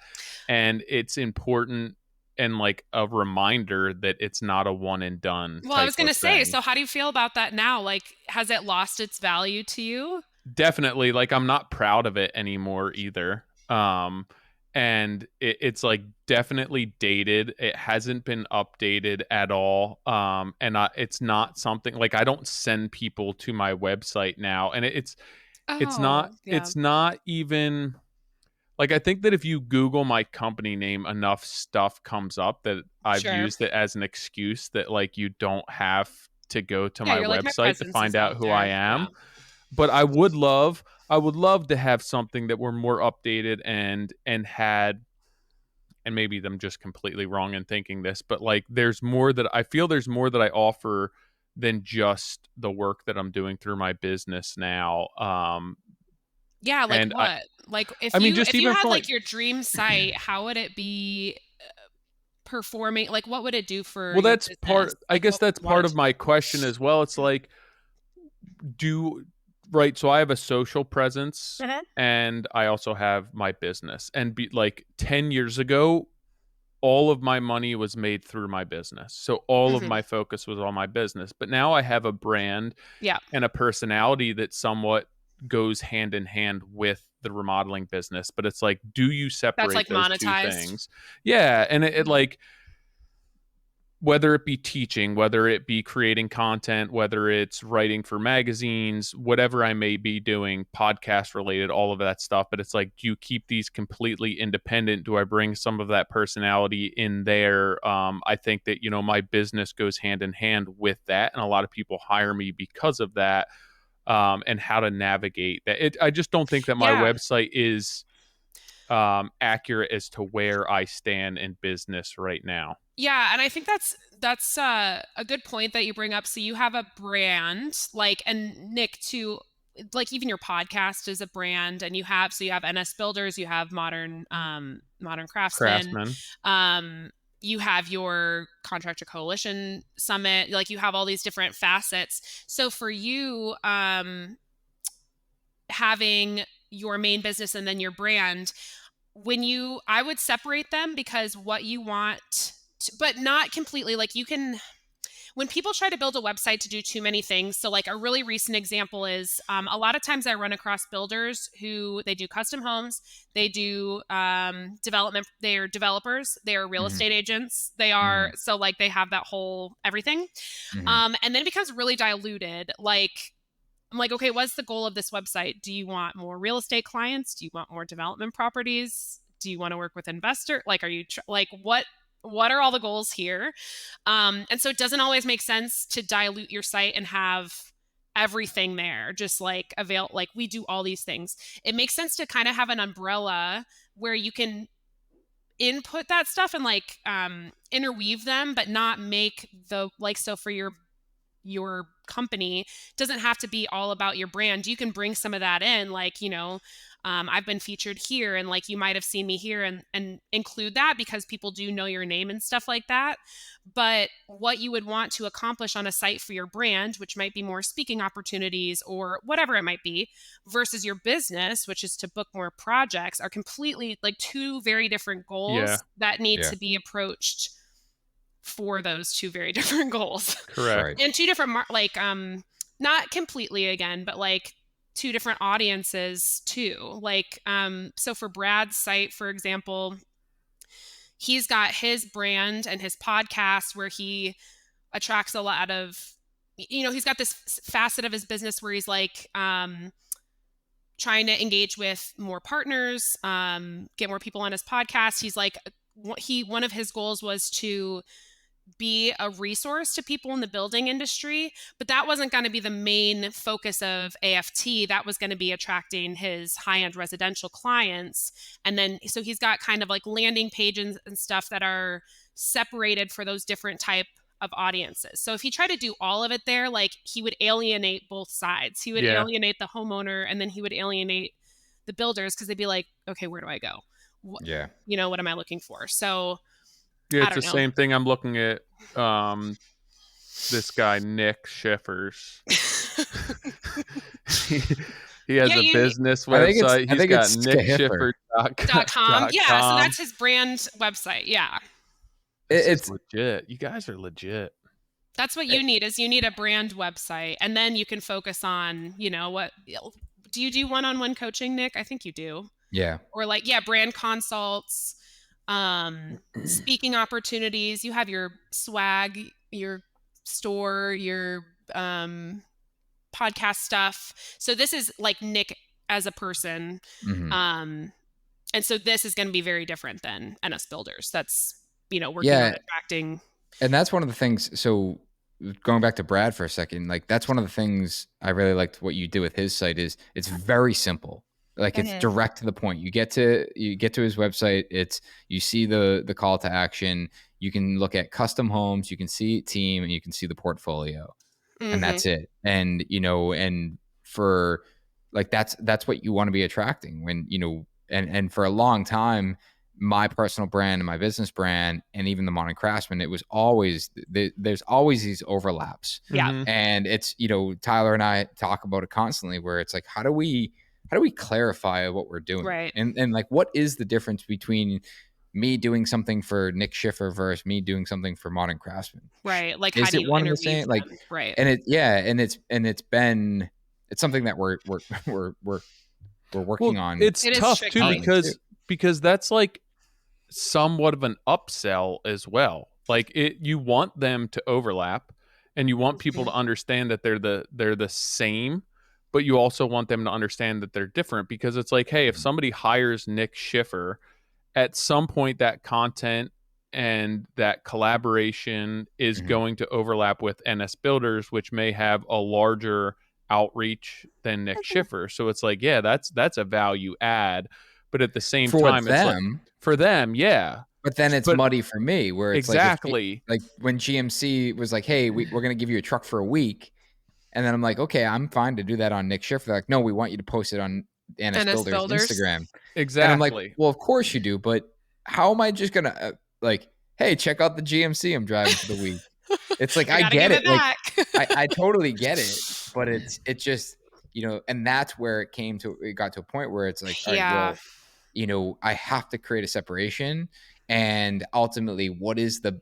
And it's important and like a reminder that it's not a one and done. Well, I was going to say, so how do you feel about that now? Like, has it lost its value to you? Definitely. Like, I'm not proud of it anymore either. And it's like definitely dated. It hasn't been updated at all. And it's not something like, I don't send people to my website now. And it's not even like, I think that if you Google my company name, enough stuff comes up that I've used it as an excuse that like you don't have to go to my website to find out who I am. Yeah. But I would love to have something that were more updated and had, and maybe I'm just completely wrong in thinking this, but like there's more that I offer than just the work that I'm doing through my business now. Yeah, like what? If you had like your dream site, how would it be performing? Like, what would it do for? Well, that's part. I guess that's part of my question as well. It's like, right. So I have a social presence, Mhm. and I also have my business. And 10 years ago, all of my money was made through my business. So all of Mhm. my focus was on my business. But now I have a brand Yeah. and a personality that somewhat goes hand in hand with the remodeling business. But it's like, do you That's separate like those two monetized. things? Yeah. And it Mhm. like, whether it be teaching, whether it be creating content, whether it's writing for magazines, whatever I may be doing, podcast related, all of that stuff. But it's like, do you keep these completely independent? Do I bring some of that personality in there? I think that, my business goes hand in hand with that. And a lot of people hire me because of that, and how to navigate that. I just don't think that my Yeah. website is accurate as to where I stand in business right now. Yeah, and I think that's a good point that you bring up. So you have a brand, like, and Nick too, like even your podcast is a brand, and you have NS Builders, you have Modern Craftsman, Craftsman. you have your Contractor Coalition Summit, like you have all these different facets. So for you, having your main business and then your brand, I would separate them, because what you want but not completely. Like when people try to build a website to do too many things. So like a really recent example is a lot of times I run across builders who they do custom homes, they do development, they're developers, they are real estate agents, they are, so like they have that whole everything. And then it becomes really diluted. Like I'm like, okay, what's the goal of this website? Do you want more real estate clients? Do you want more development properties? Do you want to work with investor? Like, are you like, what are all the goals here? And so it doesn't always make sense to dilute your site and have everything there, just like like we do all these things. It makes sense to kind of have an umbrella where you can input that stuff and like interweave them, but not make the, like, so for your company doesn't have to be all about your brand. You can bring some of that in, like, I've been featured here, and like you might have seen me here, and include that, because people do know your name and stuff like that. But what you would want to accomplish on a site for your brand, which might be more speaking opportunities or whatever it might be, versus your business, which is to book more projects, are completely like two very different goals that need to be approached for those two very different goals. Correct. Right. And two different not completely again, but like two different audiences too. Like so for Brad's site, for example, he's got his brand and his podcast where he attracts a lot of, he's got this facet of his business where he's like trying to engage with more partners, get more people on his podcast. He's like, one of his goals was to be a resource to people in the building industry, but that wasn't going to be the main focus of AFT. That was going to be attracting his high-end residential clients. And then, so he's got kind of like landing pages and stuff that are separated for those different type of audiences. So if he tried to do all of it there, like he would alienate both sides. He would alienate the homeowner, and then he would alienate the builders, because they'd be like, okay, where do I go? What am I looking for? So yeah, it's the same thing. I'm looking at this guy Nick Schiffer's. he has a business website. He's got nickschiffer.com. Yeah, so that's his brand website. Yeah. It's legit. You guys are legit. That's what you need, is you need a brand website, and then you can focus on, what do you do one-on-one coaching, Nick? I think you do. Yeah. Or like, brand consults, speaking opportunities. You have your swag, your store, your podcast stuff. So this is like Nick as a person. And so this is going to be very different than NS Builders. That's, working on attracting. And that's one of the things. So going back to Brad for a second, like that's one of the things I really liked what you do with his site is it's very simple. Like it's direct to the point. You get to his website. You see the call to action. You can look at custom homes. You can see team, and you can see the portfolio, and that's it. And and for like that's what you want to be attracting when and for a long time, my personal brand and my business brand and even the Modern Craftsman, it was always there's always these overlaps. Yeah. Mhm. And it's, Tyler and I talk about it constantly, where it's like, how do we clarify what we're doing? Right. And like, what is the difference between me doing something for Nick Schiffer versus me doing something for Modern Craftsman? Right. Like, how Is do it you one and the interweave same? Like, them? Right. and it's something that we're working Well, on. it's It is tough too tricky. because that's like somewhat of an upsell as well. Like you want them to overlap, and you want people to understand that they're the same, but you also want them to understand that they're different, because it's like, hey, if somebody hires Nick Schiffer, at some point that content and that collaboration is Mhm. going to overlap with NS Builders, which may have a larger outreach than Nick Schiffer. So it's like, yeah, that's a value add, but at the same For time, it's like them, for them, yeah. but then it's But muddy for me, where it's like, exactly. like when GMC was like, hey, we're going to give you a truck for a week. And then I'm like, okay, I'm fine to do that on Nick Schiffer. They're like, no, we want you to post it on NS NS Builders Builders. Instagram. And I'm like, Exactly. well, of course you do, but how am I just going to like, hey, check out the GMC I'm driving for the week? It's like, I I gotta get give it. it Like, back. I totally get it, but it's just, and that's where it got to a point where it's like, all right, Yeah. well, I have to create a separation. And ultimately, what is the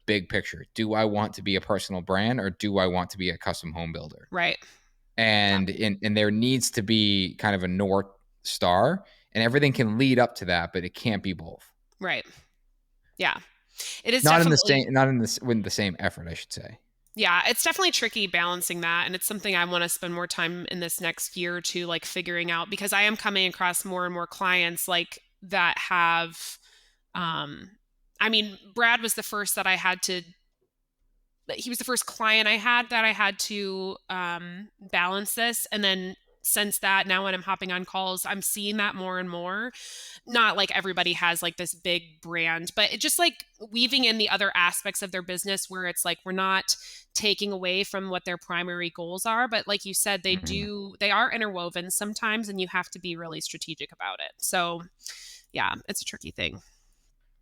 big picture? Do I want to be a personal brand, or do I want to be a custom home builder? Right. And there needs to be kind of a North Star, and everything can lead up to that, but it can't be both. Right. Yeah. It is Not in the definitely same, not in this with the same effort, I should say. Yeah, it's definitely tricky balancing that. And it's something I want to spend more time in this next year or two, like figuring out, because I am coming across more and more clients like that have, I mean, Brad was the first that I had to, he was the first client I had that I had to balance this. And then since that, now when I'm hopping on calls, I'm seeing that more and more. Not like everybody has like this big brand, but it just like weaving in the other aspects of their business where it's like we're not taking away from what their primary goals are, but like you said, they are interwoven sometimes, and you have to be really strategic about it. So yeah, it's a tricky thing.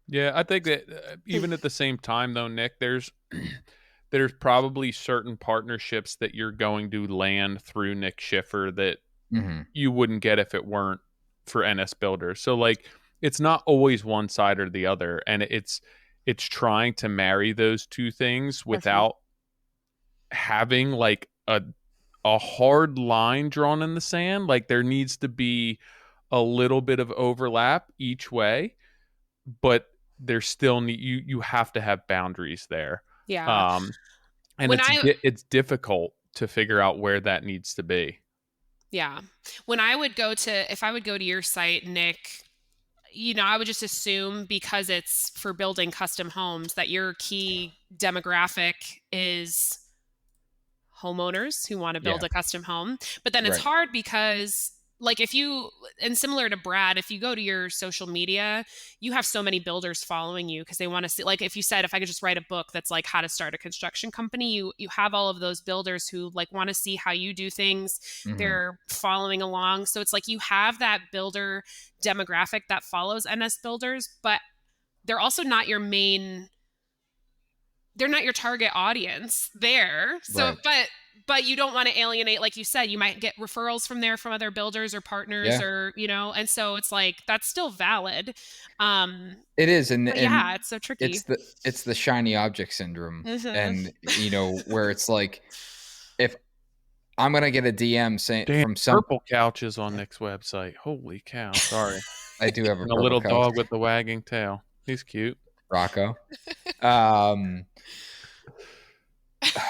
Yeah, I think that even at the same time, though, Nick, there's probably certain partnerships that you're going to land through Nick Schiffer that Mm-hmm. you wouldn't get if it weren't for NS Builders. So like, it's not always one side or the other, and it's trying to marry those two things without having like a hard line drawn in the sand. Like, there needs to be a little bit of overlap each way, but there's still you have to have boundaries there. Yeah. Um, and When I it's difficult to figure out where that needs to be. Yeah. When I would go to, if I would go to your site, Nick, I would just assume because it's for building custom homes that your key demographic is homeowners who want to build Yeah. a custom home. But then it's Right. hard because like and similar to Brad, if you go to your social media, you have so many builders following you because they want to see, like if you said, if I could just write a book that's like how to start a construction company, you have all of those builders who like want to see how you do things. Mm-hmm. They're following along. So it's like you have that builder demographic that follows NS Builders, but they're also not your they're not your target audience there. So, Right. but you don't want to alienate, like you said, you might get referrals from there from other builders or partners Yeah. or, and so it's like, that's still valid. It is, and But yeah, it's so tricky. it's the shiny object syndrome, Mhm. and where it's like, if I'm gonna get a DM saying Damn, from some, purple couches on Nick's website. Holy cow! Sorry, I do have a and a purple little couch, dog with the wagging tail. He's cute. Rocco.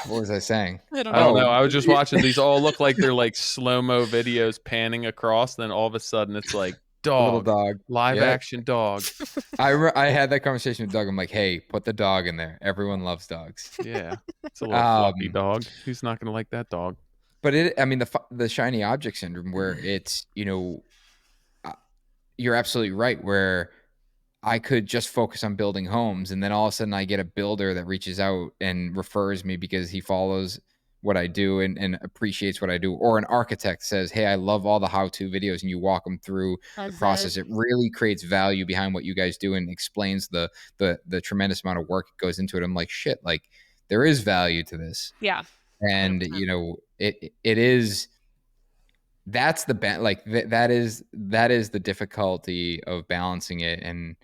What was I saying? I don't I don't know. know. I was just watching these all look like they're like slow-mo videos panning across. Then all of a sudden it's like A little dog, dog. live Yep. action dog. I had that conversation with Doug. I'm like, hey, put the dog in there. Everyone loves dogs. Yeah, it's a little fluffy dog. Who's not going to like that dog? But I mean, the shiny object syndrome, where it's, you're absolutely right, where I could just focus on building homes, and then all of a sudden I get a builder that reaches out and refers me because he follows what I do and appreciates what I do, or an architect says, hey, I love all the how-to videos, and you walk them through the process. It really creates value behind what you guys do and explains the tremendous amount of work that goes into it. I'm like, shit, like there is value to this. Yeah. And 100%. it is, that's the like that is the difficulty of balancing it, and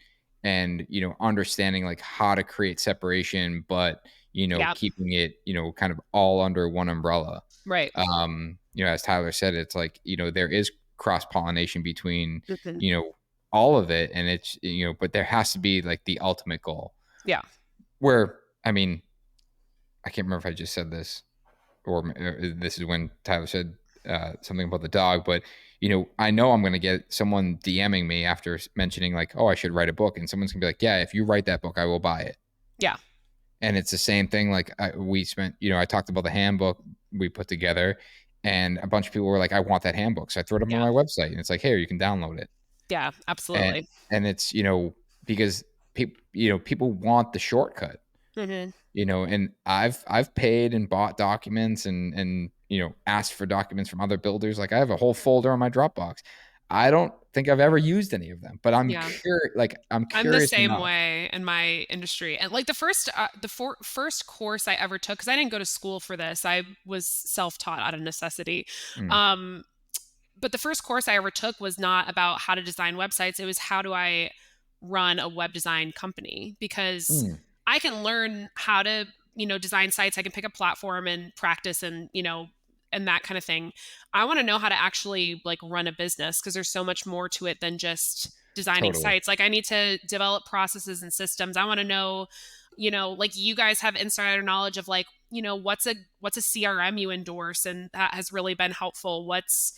understanding like how to create separation, but Yeah. keeping it kind of all under one umbrella. Right. As Tyler said, it's like there is cross pollination between Mhm. all of it, and it's but there has to be like the ultimate goal. Yeah. Where I mean, I can't remember if I just said this, or this is when Tyler said something about the dog, but I know I'm going to get someone DMing me after mentioning like, oh, I should write a book, and someone's gonna be like, yeah, if you write that book, I will buy it. Yeah. And it's the same thing. Like we spent, I talked about the handbook we put together, and a bunch of people were like, I want that handbook, so I threw it up on Yeah. my website, and it's like, here, you can download it. Yeah. and Absolutely. and it's because people want the shortcut. Mm-hmm. And I've paid and bought documents and asked for documents from other builders. Like I have a whole folder on my Dropbox. I don't think I've ever used any of them, but I'm Yeah. I'm I'm the curious same enough. way in my industry. And like the first course I ever took, because I didn't go to school for this, I was self-taught out of necessity. Mm, Um, but the first course I ever took was not about how to design websites. It was how do I run a web design company, because mm, I can learn how to, design sites. I can pick a platform and practice and, and that kind of thing. I want to know how to actually like run a business, because there's so much more to it than just designing totally. sites. Like I need to develop processes and systems. I want to know, like you guys have insider knowledge of like, what's a CRM you endorse, and that has really been helpful. What's,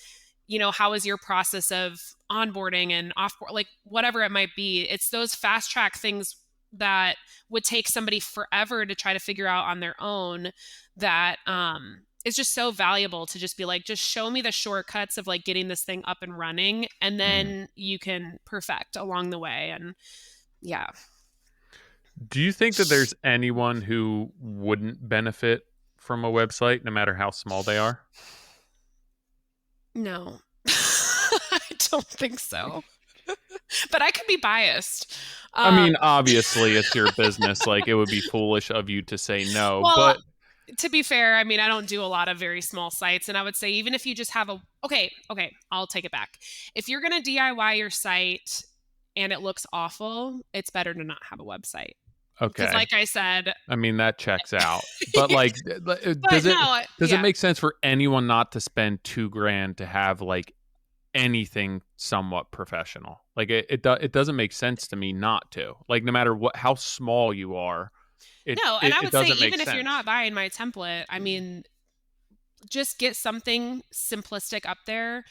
how is your process of onboarding and offboard, like whatever it might be. It's those fast track things that would take somebody forever to try to figure out on their own, that is just so valuable to just be like, just show me the shortcuts of like getting this thing up and running, and Mm. then you can perfect along the way. And yeah. Do you think that there's anyone who wouldn't benefit from a website, no matter how small they are? No. I don't think so. But I could be biased. I mean, obviously, it's your business. Like, it would be foolish of you to say no. Well, But to be fair, I mean, I don't do a lot of very small sites. And I would say, even if you just have okay, I'll take it back. If you're going to DIY your site and it looks awful, it's better to not have a website. Because okay, like I said, I mean, that checks out. But like, does it make sense for anyone not to spend $2,000 to have like anything somewhat professional? Like it doesn't make sense to me not to. Like, no matter how small you are, no, and I would say, doesn't make even if you're sense. not buying my template, I mean, just get something simplistic up there.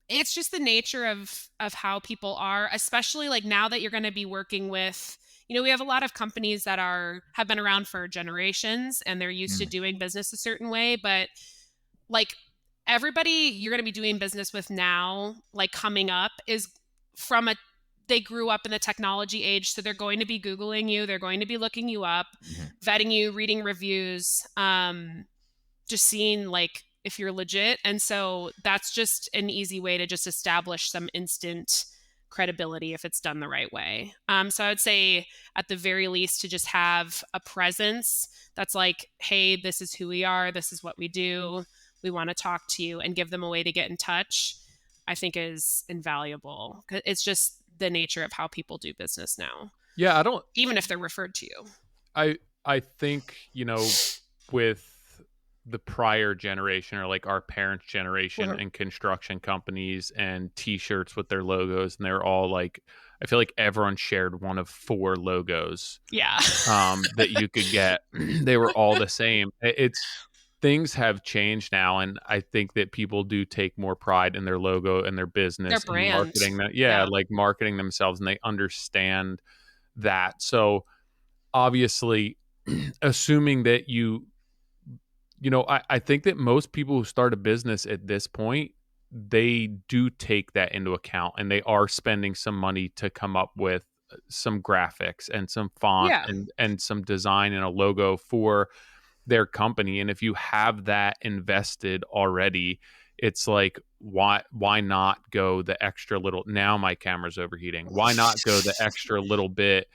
It's just the nature of how people are, especially like now that you're going to be working with, we have a lot of companies that have been around for generations, and they're used to Mm. doing business a certain way. But like everybody you're going to be doing business with now, like coming up, is they grew up in the technology age. So they're going to be Googling you. They're going to be looking you up, Mhm. vetting you, reading reviews, just seeing like if you're legit. And so that's just an easy way to just establish some instant credibility if it's done the right way. So I would say at the very least to just have a presence that's like, hey, this is who we are. This is what we do. We want to talk to you, and give them a way to get in touch, I think is invaluable. It's just the nature of how people do business now, Yeah, I don't. even if they're referred to you. I think with the prior generation, or like our parents' generation, Mhm. and construction companies and T-shirts with their logos, and they're all like, I feel like everyone shared one of 4 logos Yeah. that you could get. They were all the same. It's Things have changed now, and I think that people do take more pride in their logo and their Their business and brand. marketing that. Yeah. Yeah, like marketing themselves, and they understand that. So obviously, assuming that I think that most people who start a business at this point, they do take that into account, and they are spending some money to come up with some graphics and some font Yeah. and some design and a logo for their company. And if you have that invested already, it's like, why not go the extra little, now my camera's overheating, why not go the extra little bit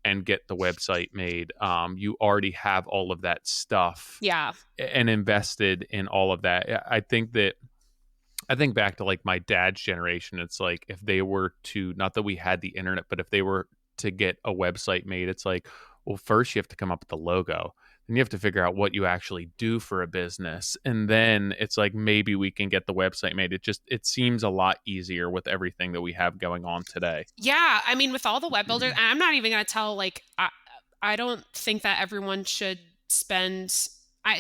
and get the website made? You already have all of that stuff Yeah. and invested in all of that. I think back to like my dad's generation. It's like, if they were to, not that we had the internet, but if they were to get a website made, it's like, well, first you have to come up with the logo. Then you have to figure out what you actually do for a business. And then it's like, maybe we can get the website made. It seems a lot easier with everything that we have going on today. Yeah. I mean, with all the web builders, and I'm not even going to tell, like, I don't think that everyone should spend.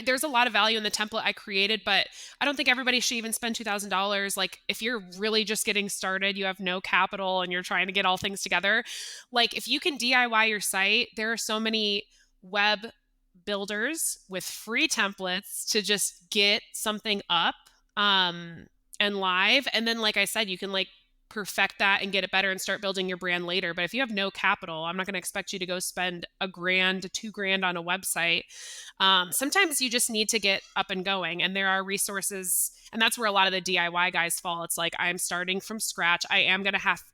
There's a lot of value in the template I created, but I don't think everybody should even spend $2,000. Like, if you're really just getting started, you have no capital and you're trying to get all things together. Like, if you can DIY your site, there are so many web builders with free templates to just get something up and live. And then, like I said, you can like perfect that and get it better and start building your brand later. But if you have no capital, I'm not going to expect you to go spend $1,000 to $2,000 on a website. Sometimes you just need to get up and going, and there are resources, and that's where a lot of the DIY guys fall. It's like, I'm starting from scratch. I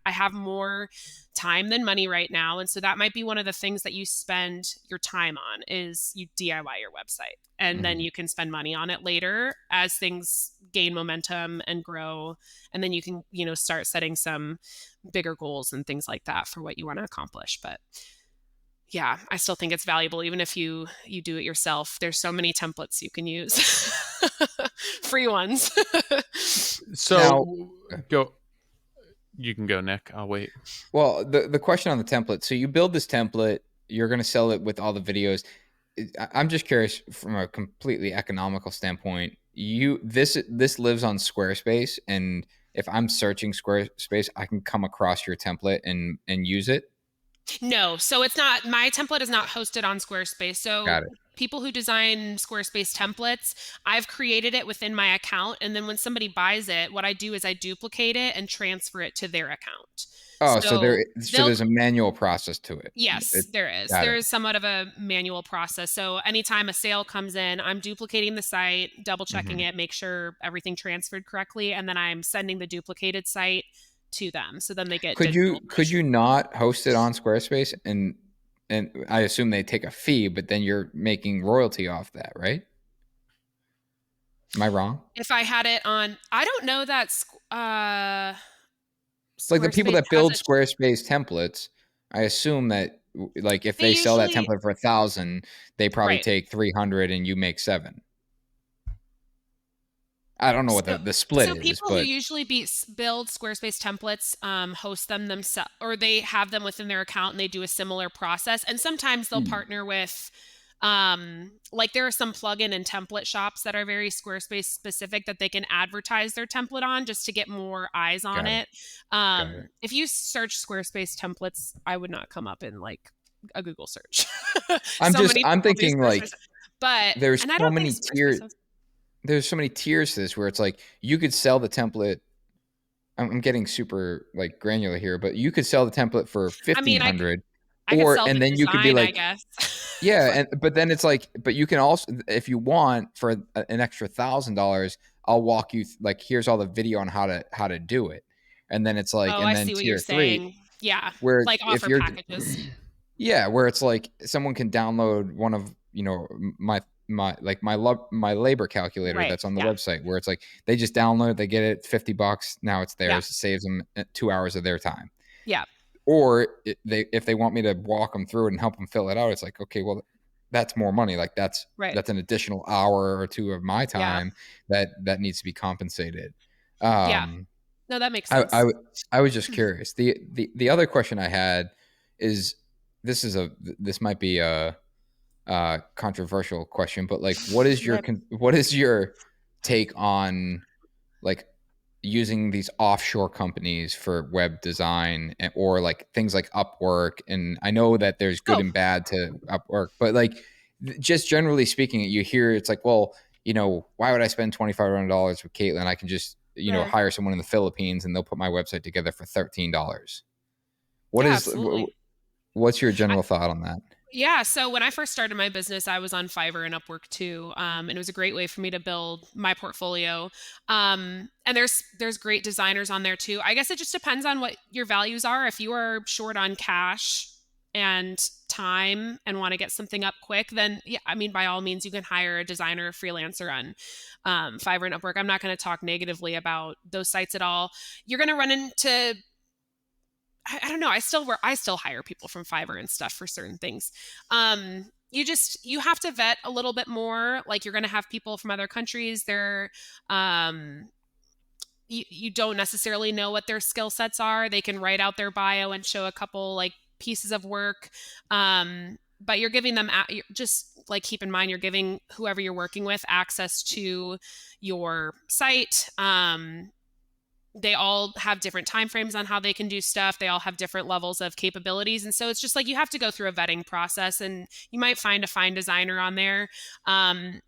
have more time than money right now. And so that might be one of the things that you spend your time on, is you DIY your website, and then you can spend money on it later as things gain momentum and grow. And then you can, start setting some bigger goals and things like that for what you want to accomplish. But yeah, I still think it's valuable, even if you do it yourself. There's so many templates you can use, free ones. So now, go. You can go, Nick. I'll wait. Well, the question on the template. So you build this template, you're going to sell it with all the videos. I'm just curious, from a completely economical standpoint, this lives on Squarespace, and if I'm searching Squarespace, I can come across your template and use it. No, so it's not, my template is not hosted on Squarespace. So Got it. People who design Squarespace templates, I've created it within my account. And then when somebody buys it, what I do is I duplicate it and transfer it to their account. Oh, so there's a manual process to it. Yes, there is. There is somewhat of a manual process. So anytime a sale comes in, I'm duplicating the site, double checking it, make sure everything transferred correctly, and then I'm sending the duplicated site to them. So then they get. Could you not host it on Squarespace, and I assume they take a fee, but then you're making royalty off that, right? Am I wrong? If I had it on, I don't know that. Like the people that build Squarespace templates, I assume that, like, if they sell that template for $1,000, they probably take $300 and you make $7. I don't know what the split is. So people who usually build Squarespace templates host them themselves, or they have them within their account and they do a similar process. And sometimes they'll partner with, like, there are some plugin and template shops that are very Squarespace specific that they can advertise their template on just to get more eyes on it. If you search Squarespace templates, I would not come up in like a Google search. I'm thinking, like, but there's so many tiers. There's so many tiers to this where it's like, you could sell the template. I'm getting super like granular here, but you could sell the template for $1,500, and then you could be like, I guess. Yeah, but then it's like, but you can also, if you want, for an extra $1,000, I'll walk you like, here's all the video on how to do it, and then it's like, and then tier 3, where like offer packages, where it's like someone can download one of my labor calculator that's on the website, where it's like they just download, they get it, $50, now it's theirs. It saves them 2 hours of their time. Or if they want me to walk them through it and help them fill it out, it's like, okay, well, that's more money. Like that's an additional hour or 2 of my time that needs to be compensated. No, that makes sense. I was just curious. The other question I had is, this might be a controversial question, but like, what is your take on like using these offshore companies for web design, or like things like Upwork? And I know that there's good and bad to Upwork, but like, just generally speaking, you hear it's like, well, why would I spend $2,500 with Katlyn? I can just hire someone in the Philippines and they'll put my website together for $13. What's your general thought on that? Yeah. So when I first started my business, I was on Fiverr and Upwork too, and it was a great way for me to build my portfolio. And there's great designers on there too. I guess it just depends on what your values are. If you are short on cash and time and want to get something up quick, then yeah, I mean, by all means, you can hire a designer or freelancer on Fiverr and Upwork. I'm not going to talk negatively about those sites at all. You're going to run into I don't know. I still hire people from Fiverr and stuff for certain things. You have to vet a little bit more. Like you're going to have people from other countries. Um, you don't necessarily know what their skill sets are. They can write out their bio and show a couple like pieces of work. But you're giving them just like keep in mind you're giving whoever you're working with access to your site. They all have different time frames on how they can do stuff. They all have different levels of capabilities. And so it's just like you have to go through a vetting process, and you might find a fine designer on there. I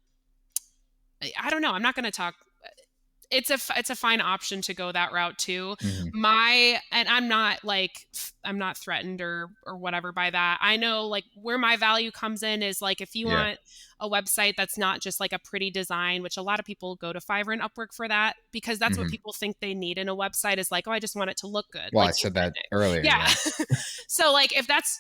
don't know. I'm not going to talk. It's a fine option to go that route too. Mm-hmm. And I'm not threatened or whatever by that. I know like where my value comes in is like if you Yeah. want a website that's not just like a pretty design, which a lot of people go to Fiverr and Upwork for that because that's what Mm-hmm. people think they need in a website is like, oh, I just want it to look good. Well, Like I you said said, that Nick. earlier. Yeah. Yeah. So like if that's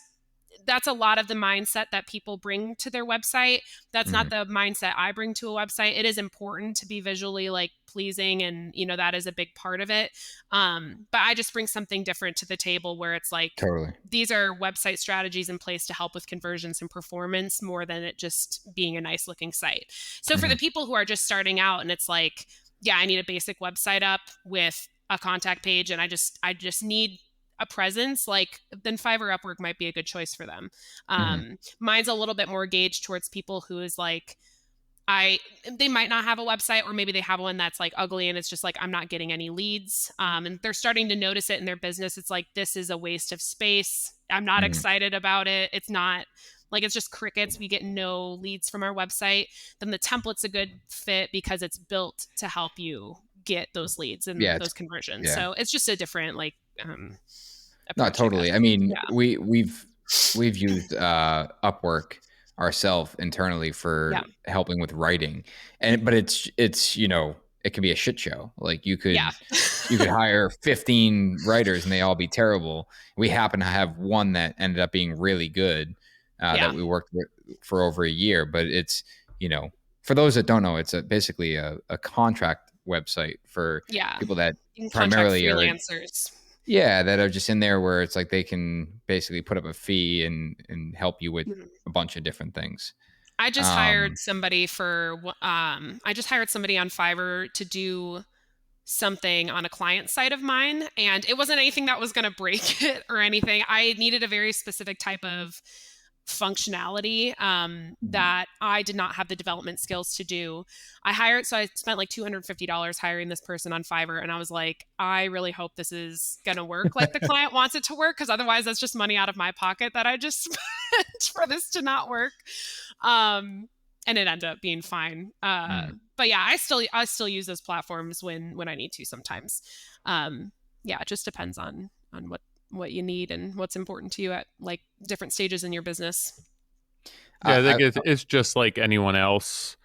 a lot of the mindset that people bring to their website. That's Mm-hmm. not the mindset I bring to a website. It is important to be visually like pleasing, and that is a big part of it. But I just bring something different to the table where it's like Totally. these are website strategies in place to help with conversions and performance more than it just being a nice looking site. So for Mm-hmm. the people who are just starting out and it's like, yeah, I need a basic website up with a contact page and I just need a presence, like then Fiverr Upwork might be a good choice for them. Mm-hmm. Mine's a little bit more gauged towards people who is like, they might not have a website, or maybe they have one that's like ugly and it's just like I'm not getting any leads, and they're starting to notice it in their business. It's like this is a waste of space. I'm not Mm-hmm. excited about it. It's not like it's just crickets. We get no leads from our website. Then the template's a good fit because it's built to help you get those leads and Yeah. those conversions. Yeah. So it's just a different like No, approach, I guess. totally. I mean, Yeah. we've used Upwork ourselves internally for Yeah. helping with writing, but it's it can be a shit show. Like you Yeah. could hire 15 writers and they all be terrible. We happen to have one that ended up being really good Yeah. that we worked with for over a year. But it's for those that don't know, it's basically a contract website for Yeah. people that You can contract primarily are. freelancers. Yeah, that are just in there where it's like they can basically put up a fee and help you with Mhm. a bunch of different things. I just hired Um, somebody I just hired somebody on Fiverr to do something on a client side of mine, and it wasn't anything that was going to break it or anything. I needed a very specific type of functionality that I did not have the development skills to do. So I spent like $250 hiring this person on Fiverr, and I was like, I really hope this is going to work like the client wants it to work, because otherwise that's just money out of my pocket that I just spent for this to not work. And it ended up being fine. But yeah, I still use those platforms when I need to sometimes. Yeah, it just depends on what you need and what's important to you at like different stages in your business. Yeah, I I, think it's just like anyone else.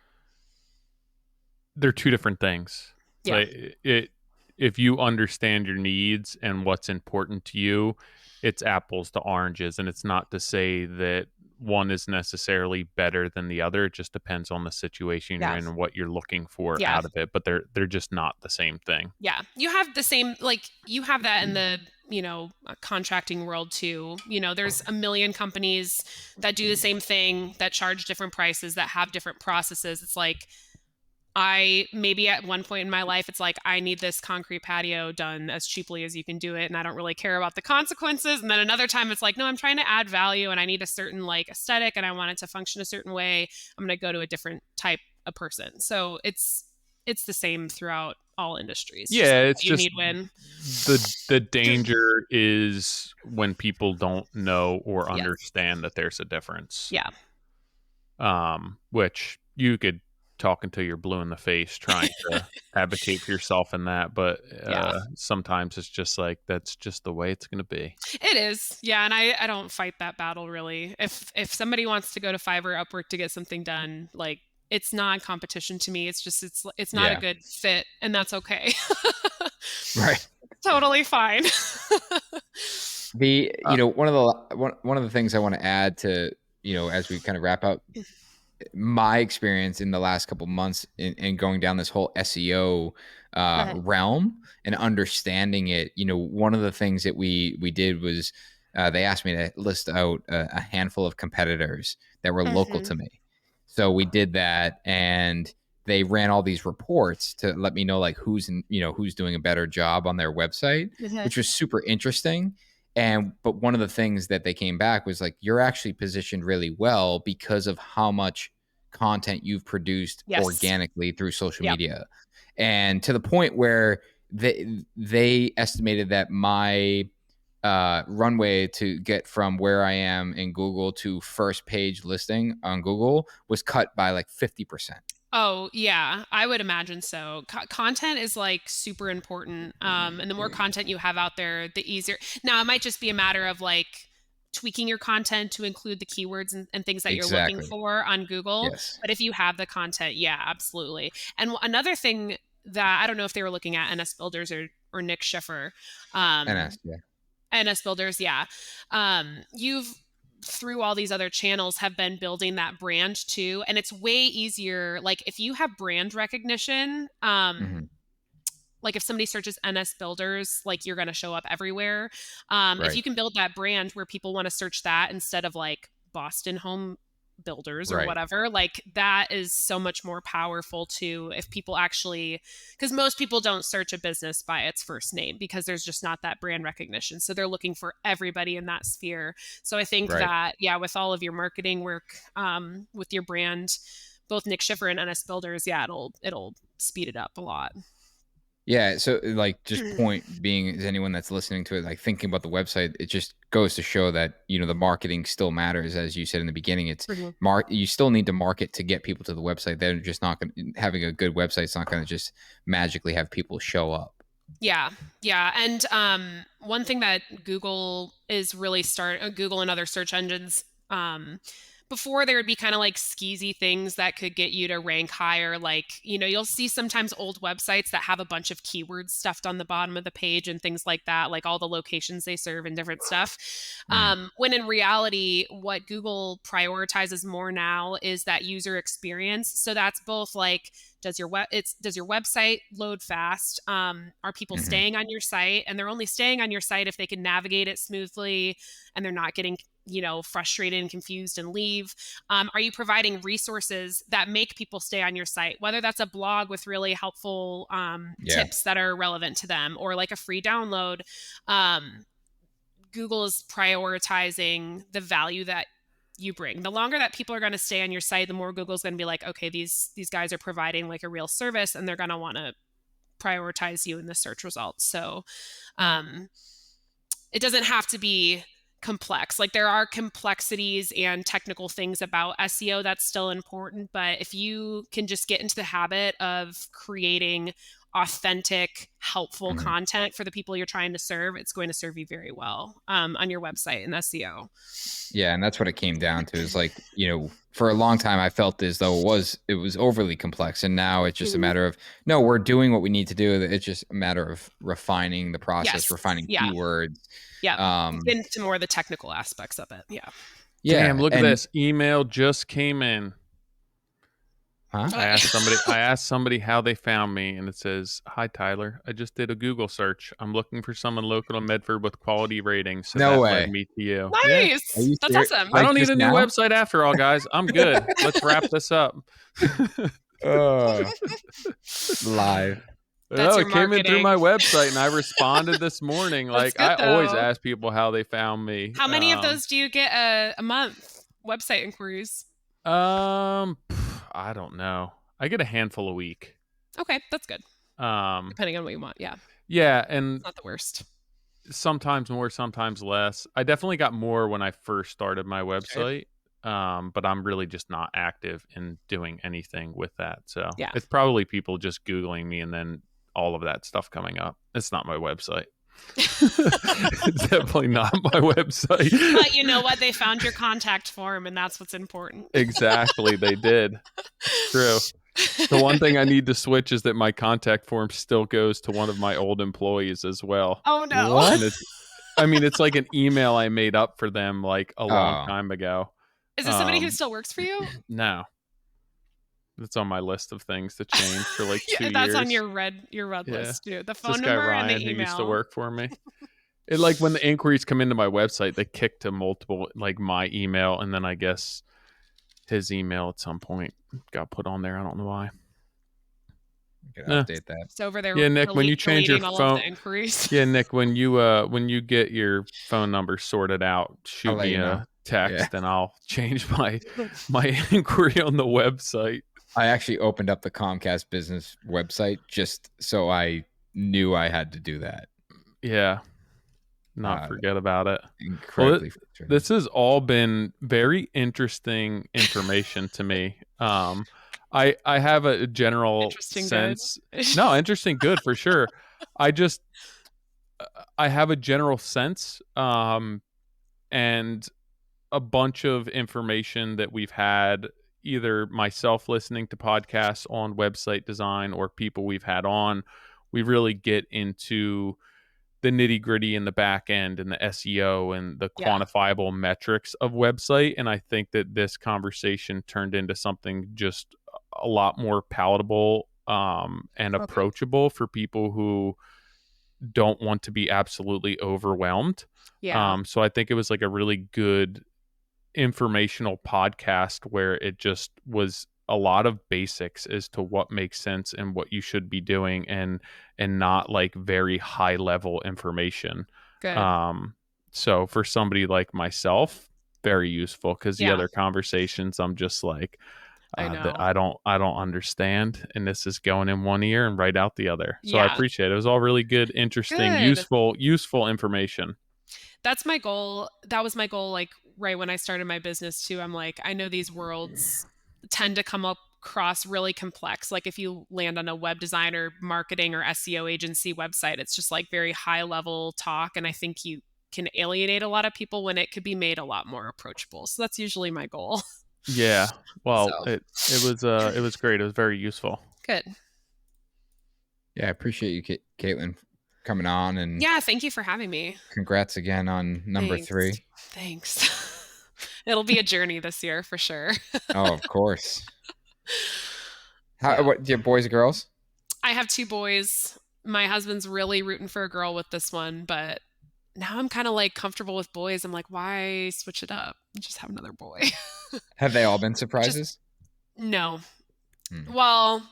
They're two different things. Yeah. Like if you understand your needs and what's important to you, it's apples to oranges. And it's not to say that one is necessarily better than the other. It just depends on the situation you're Yeah. in and what you're looking for Yeah. out of it. But they're just not the same thing. Yeah. You have the same, like you have that in the, contracting world too. There's a million companies that do the same thing, that charge different prices, that have different processes. It's like, maybe at one point in my life, it's like, I need this concrete patio done as cheaply as you can do it, and I don't really care about the consequences. And then another time it's like, no, I'm trying to add value and I need a certain like aesthetic and I want it to function a certain way. I'm going to go to a different type of person. So it's the same throughout all industries. Yeah, it's you just need when the danger is when people don't know or Yes. understand that there's a difference. Yeah. Which you could talking till you're blue in the face trying to advocate for yourself in that. But sometimes it's just like, that's just the way it's going to be. It is. Yeah. And I don't fight that battle really. If somebody wants to go to Fiverr, Upwork to get something done, like, it's not competition to me. It's just, it's not a good fit, and that's okay. Right. Totally fine. One of the things I want to add to, as we kind of wrap up my experience in the last couple months in going down this whole SEO realm and understanding it, one of the things that we did was they asked me to list out a handful of competitors that were local to me. So we did that, and they ran all these reports to let me know like who's doing a better job on their website, which was super interesting. But one of the things that they came back was like, you're actually positioned really well because of how much content you've produced organically through social media. And to the point where they estimated that my runway to get from where I am in Google to first page listing on Google was cut by like 50%. Oh, yeah, I would imagine so. Content is like super important. And the more content you have out there, the easier. Now, it might just be a matter of like tweaking your content to include the keywords and things that you're looking for on Google. Yes. But if you have the content, yeah, absolutely. And another thing that I don't know if they were looking at NS Builders or Nick Schiffer. NS Builders, yeah. You've through all these other channels have been building that brand too, and it's way easier. Like if you have brand recognition, like if somebody searches NS Builders, like you're going to show up everywhere. If you can build that brand where people want to search that instead of like Boston Home Builders or whatever, like that is so much more powerful too. If people actually, because most people don't search a business by its first name because there's just not that brand recognition. So they're looking for everybody in that sphere. So I think that, with all of your marketing work, with your brand, both Nick Schiffer and NS Builders, it'll speed it up a lot. Yeah. So like just point being is anyone that's listening to it, like thinking about the website, it just goes to show that, the marketing still matters. As you said in the beginning, it's you still need to market to get people to the website. They're just not going to having a good website. It's not going to just magically have people show up. Yeah. Yeah. And one thing that Google is really Google and other search engines, before there would be kind of like skeezy things that could get you to rank higher. Like, you'll see sometimes old websites that have a bunch of keywords stuffed on the bottom of the page and things like that, like all the locations they serve and different stuff. When in reality, what Google prioritizes more now is that user experience. So that's both like, does your website load fast? Are people staying on your site? And they're only staying on your site if they can navigate it smoothly and they're not getting frustrated and confused and leave. Are you providing resources that make people stay on your site, whether that's a blog with really helpful tips that are relevant to them or like a free download? Google is prioritizing the value that you bring. The longer that people are going to stay on your site, the more Google's going to be like, okay, these guys are providing like a real service, and they're going to want to prioritize you in the search results. So it doesn't have to be complex. Like there are complexities and technical things about SEO that's still important, but if you can just get into the habit of creating authentic, helpful content for the people you're trying to serve, it's going to serve you very well on your website in SEO. Yeah, and that's what it came down to is like, for a long time I felt as though it was overly complex, and now it's just a matter of, no, we're doing what we need to do. It's just a matter of refining the process, refining keywords. Yeah, into more of the technical aspects of it. Yeah. Damn, look at this. Email just came in. Huh? I asked somebody how they found me, and it says, "Hi Tyler, I just did a Google search. I'm looking for someone local in Medford with quality ratings." So that led me to you. Nice. Yeah. That's awesome. I don't need a new website after all, guys. I'm good. Let's wrap this up. Live. It came in through my website, and I responded this morning. Like I always ask people how they found me. How many of those do you get a month? Website inquiries? I don't know. I get a handful a week. Okay, that's good. Depending on what you want, yeah. Yeah, and it's not the worst. Sometimes more, sometimes less. I definitely got more when I first started my website. but I'm really just not active in doing anything with that. So Yeah. it's probably people just Googling me and then all of that stuff coming up. It's not my website. It's definitely not my website. But you know what? They found your contact form, and that's what's important. Exactly, they did. It's true. The one thing I need to switch is that my contact form still goes to one of my old employees as well. Oh no! What? It's like an email I made up for them like a long time ago. Is this somebody who still works for you? No. It's on my list of things to change for like 2 years. That's on your red list too. The phone number Ryan, and the email. who used to work for me. It, like when the inquiries come into my website, they kick to multiple, like my email, and then I guess his email at some point got put on there. I don't know why. You can update that. It's over there. Yeah, Nick, when you change your phone, inquiries. Yeah, Nick, when you get your phone number sorted out, shoot me a text, and I'll change my inquiry on the website. I actually opened up the Comcast business website just so I knew I had to do that. Yeah. Forget about it. Incredibly. This has all been very interesting information to me. I have a general sense. No, interesting, good for sure. I have a general sense, and a bunch of information that we've had, either myself listening to podcasts on website design or people we've had on. We really get into the nitty gritty in the back end and the SEO and the quantifiable metrics of website. And I think that this conversation turned into something just a lot more palatable and approachable for people who don't want to be absolutely overwhelmed. Yeah. So I think it was like a really good informational podcast where it just was a lot of basics as to what makes sense and what you should be doing, and not like very high level information. Good. So for somebody like myself, very useful, because the other conversations I'm just like, I don't understand, and this is going in one ear and right out the other. So I appreciate it. It was all really good, interesting, useful information. That's my goal. That was my goal, like right when I started my business too. I'm like, I know these worlds tend to come across really complex. Like if you land on a web designer, marketing, or SEO agency website, it's just like very high level talk. And I think you can alienate a lot of people when it could be made a lot more approachable. So that's usually my goal. Yeah. Well, it was great. It was very useful. Good. Yeah, I appreciate you, Katlyn, coming on, and thank you for having me. Congrats again on number 3. Thanks. It'll be a journey this year for sure. Oh, of course. What do you have, boys or girls? I have 2 boys. My husband's really rooting for a girl with this one, but now I'm kind of like comfortable with boys. I'm like, why switch it up? Just have another boy. Have they all been surprises? No. Well,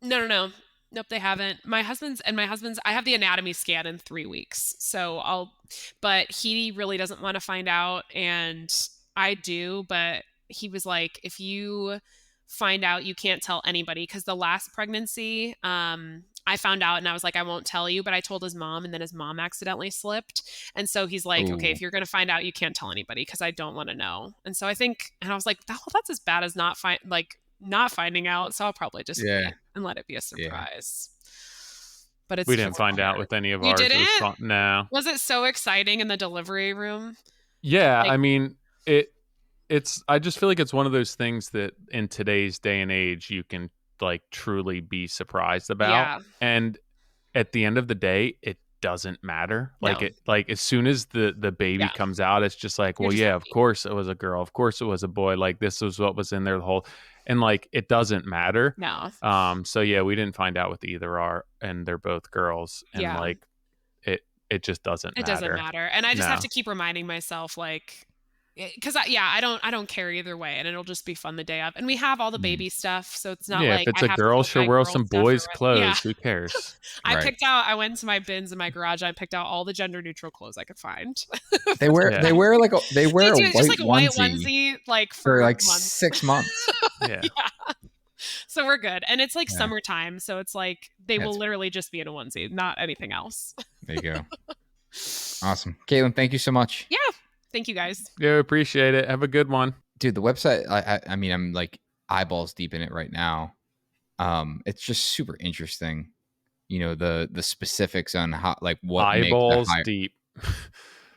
no. Nope, they haven't. My husband's, I have the anatomy scan in 3 weeks. But he really doesn't want to find out, and I do, but he was like, if you find out, you can't tell anybody, because the last pregnancy, I found out and I was like, I won't tell you, but I told his mom, and then his mom accidentally slipped. And so he's like, okay, if you're going to find out, you can't tell anybody, because I don't want to know. And so I was like, that's as bad as not finding out. So I'll probably just wait and let it be a surprise. But we didn't find out with any of ours. You didn't? No. Was it so exciting in the delivery room? Yeah. I mean, I just feel like it's one of those things that in today's day and age, you can like truly be surprised about. Yeah. And at the end of the day, it doesn't matter. Like as soon as the baby comes out, it's just like, well, of course it was a girl, of course it was a boy, like this was what was in there the whole, and like it doesn't matter. No. So we didn't find out with either are, and they're both girls, and like it just doesn't matter. It doesn't matter. And I just have to keep reminding myself, like, because I don't care either way, and it'll just be fun the day of, and we have all the baby stuff, so it's not like if it's a girl, she'll wear some boys' clothes. Who cares? I went to my bins in my garage. I picked out all the gender neutral clothes I could find. They wear a white onesie like for like 6 months. Yeah. So we're good, and it's like summertime, so it's like they will literally just be in a onesie, not anything else. There you go. Awesome, Katlyn. Thank you so much. Yeah. Thank you, guys. Yeah, appreciate it. Have a good one. Dude, the website, I mean, I'm like eyeballs deep in it right now. It's just super interesting. The specifics on how, like, what makes a Eyeballs deep.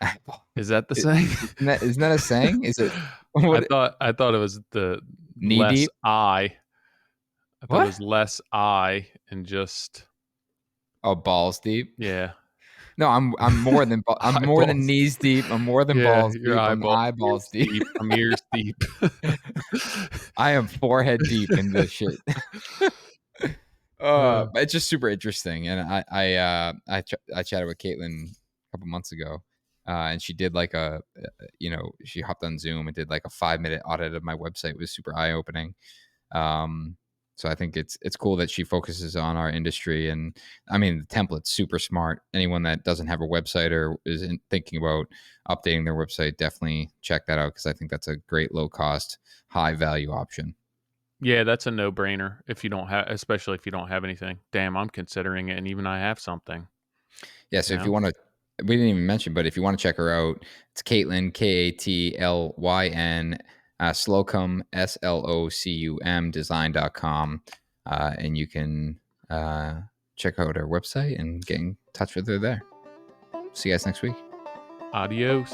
high. Is that the saying? Isn't that a saying? Is it I what? thought it was the Knee less deep? I. I thought it What? was less I and just Oh, balls deep. yeah. No, I'm more than I'm more than Eyeballs. knees deep. I'm more than Yeah, balls your deep. I'm eyeballs, eyeballs ears deep. deep. I'm ears deep. I am forehead deep in this shit. But it's just super interesting, and I chatted with Katlyn a couple months ago, and she did like she hopped on Zoom and did like a 5-minute audit of my website. It was super eye opening. So I think it's cool that she focuses on our industry, and I mean the template's super smart. Anyone that doesn't have a website or is thinking about updating their website, definitely check that out because I think that's a great low cost, high value option. Yeah, that's a no-brainer if you don't have, especially if you don't have anything. Damn, I'm considering it, and even I have something. Yeah, so You if you know? want to, we didn't even mention, but if you want to check her out, it's Katlyn, Katlyn, Slocum, Slocum, design.com. And you can check out her website and get in touch with her there. See you guys next week. Adios.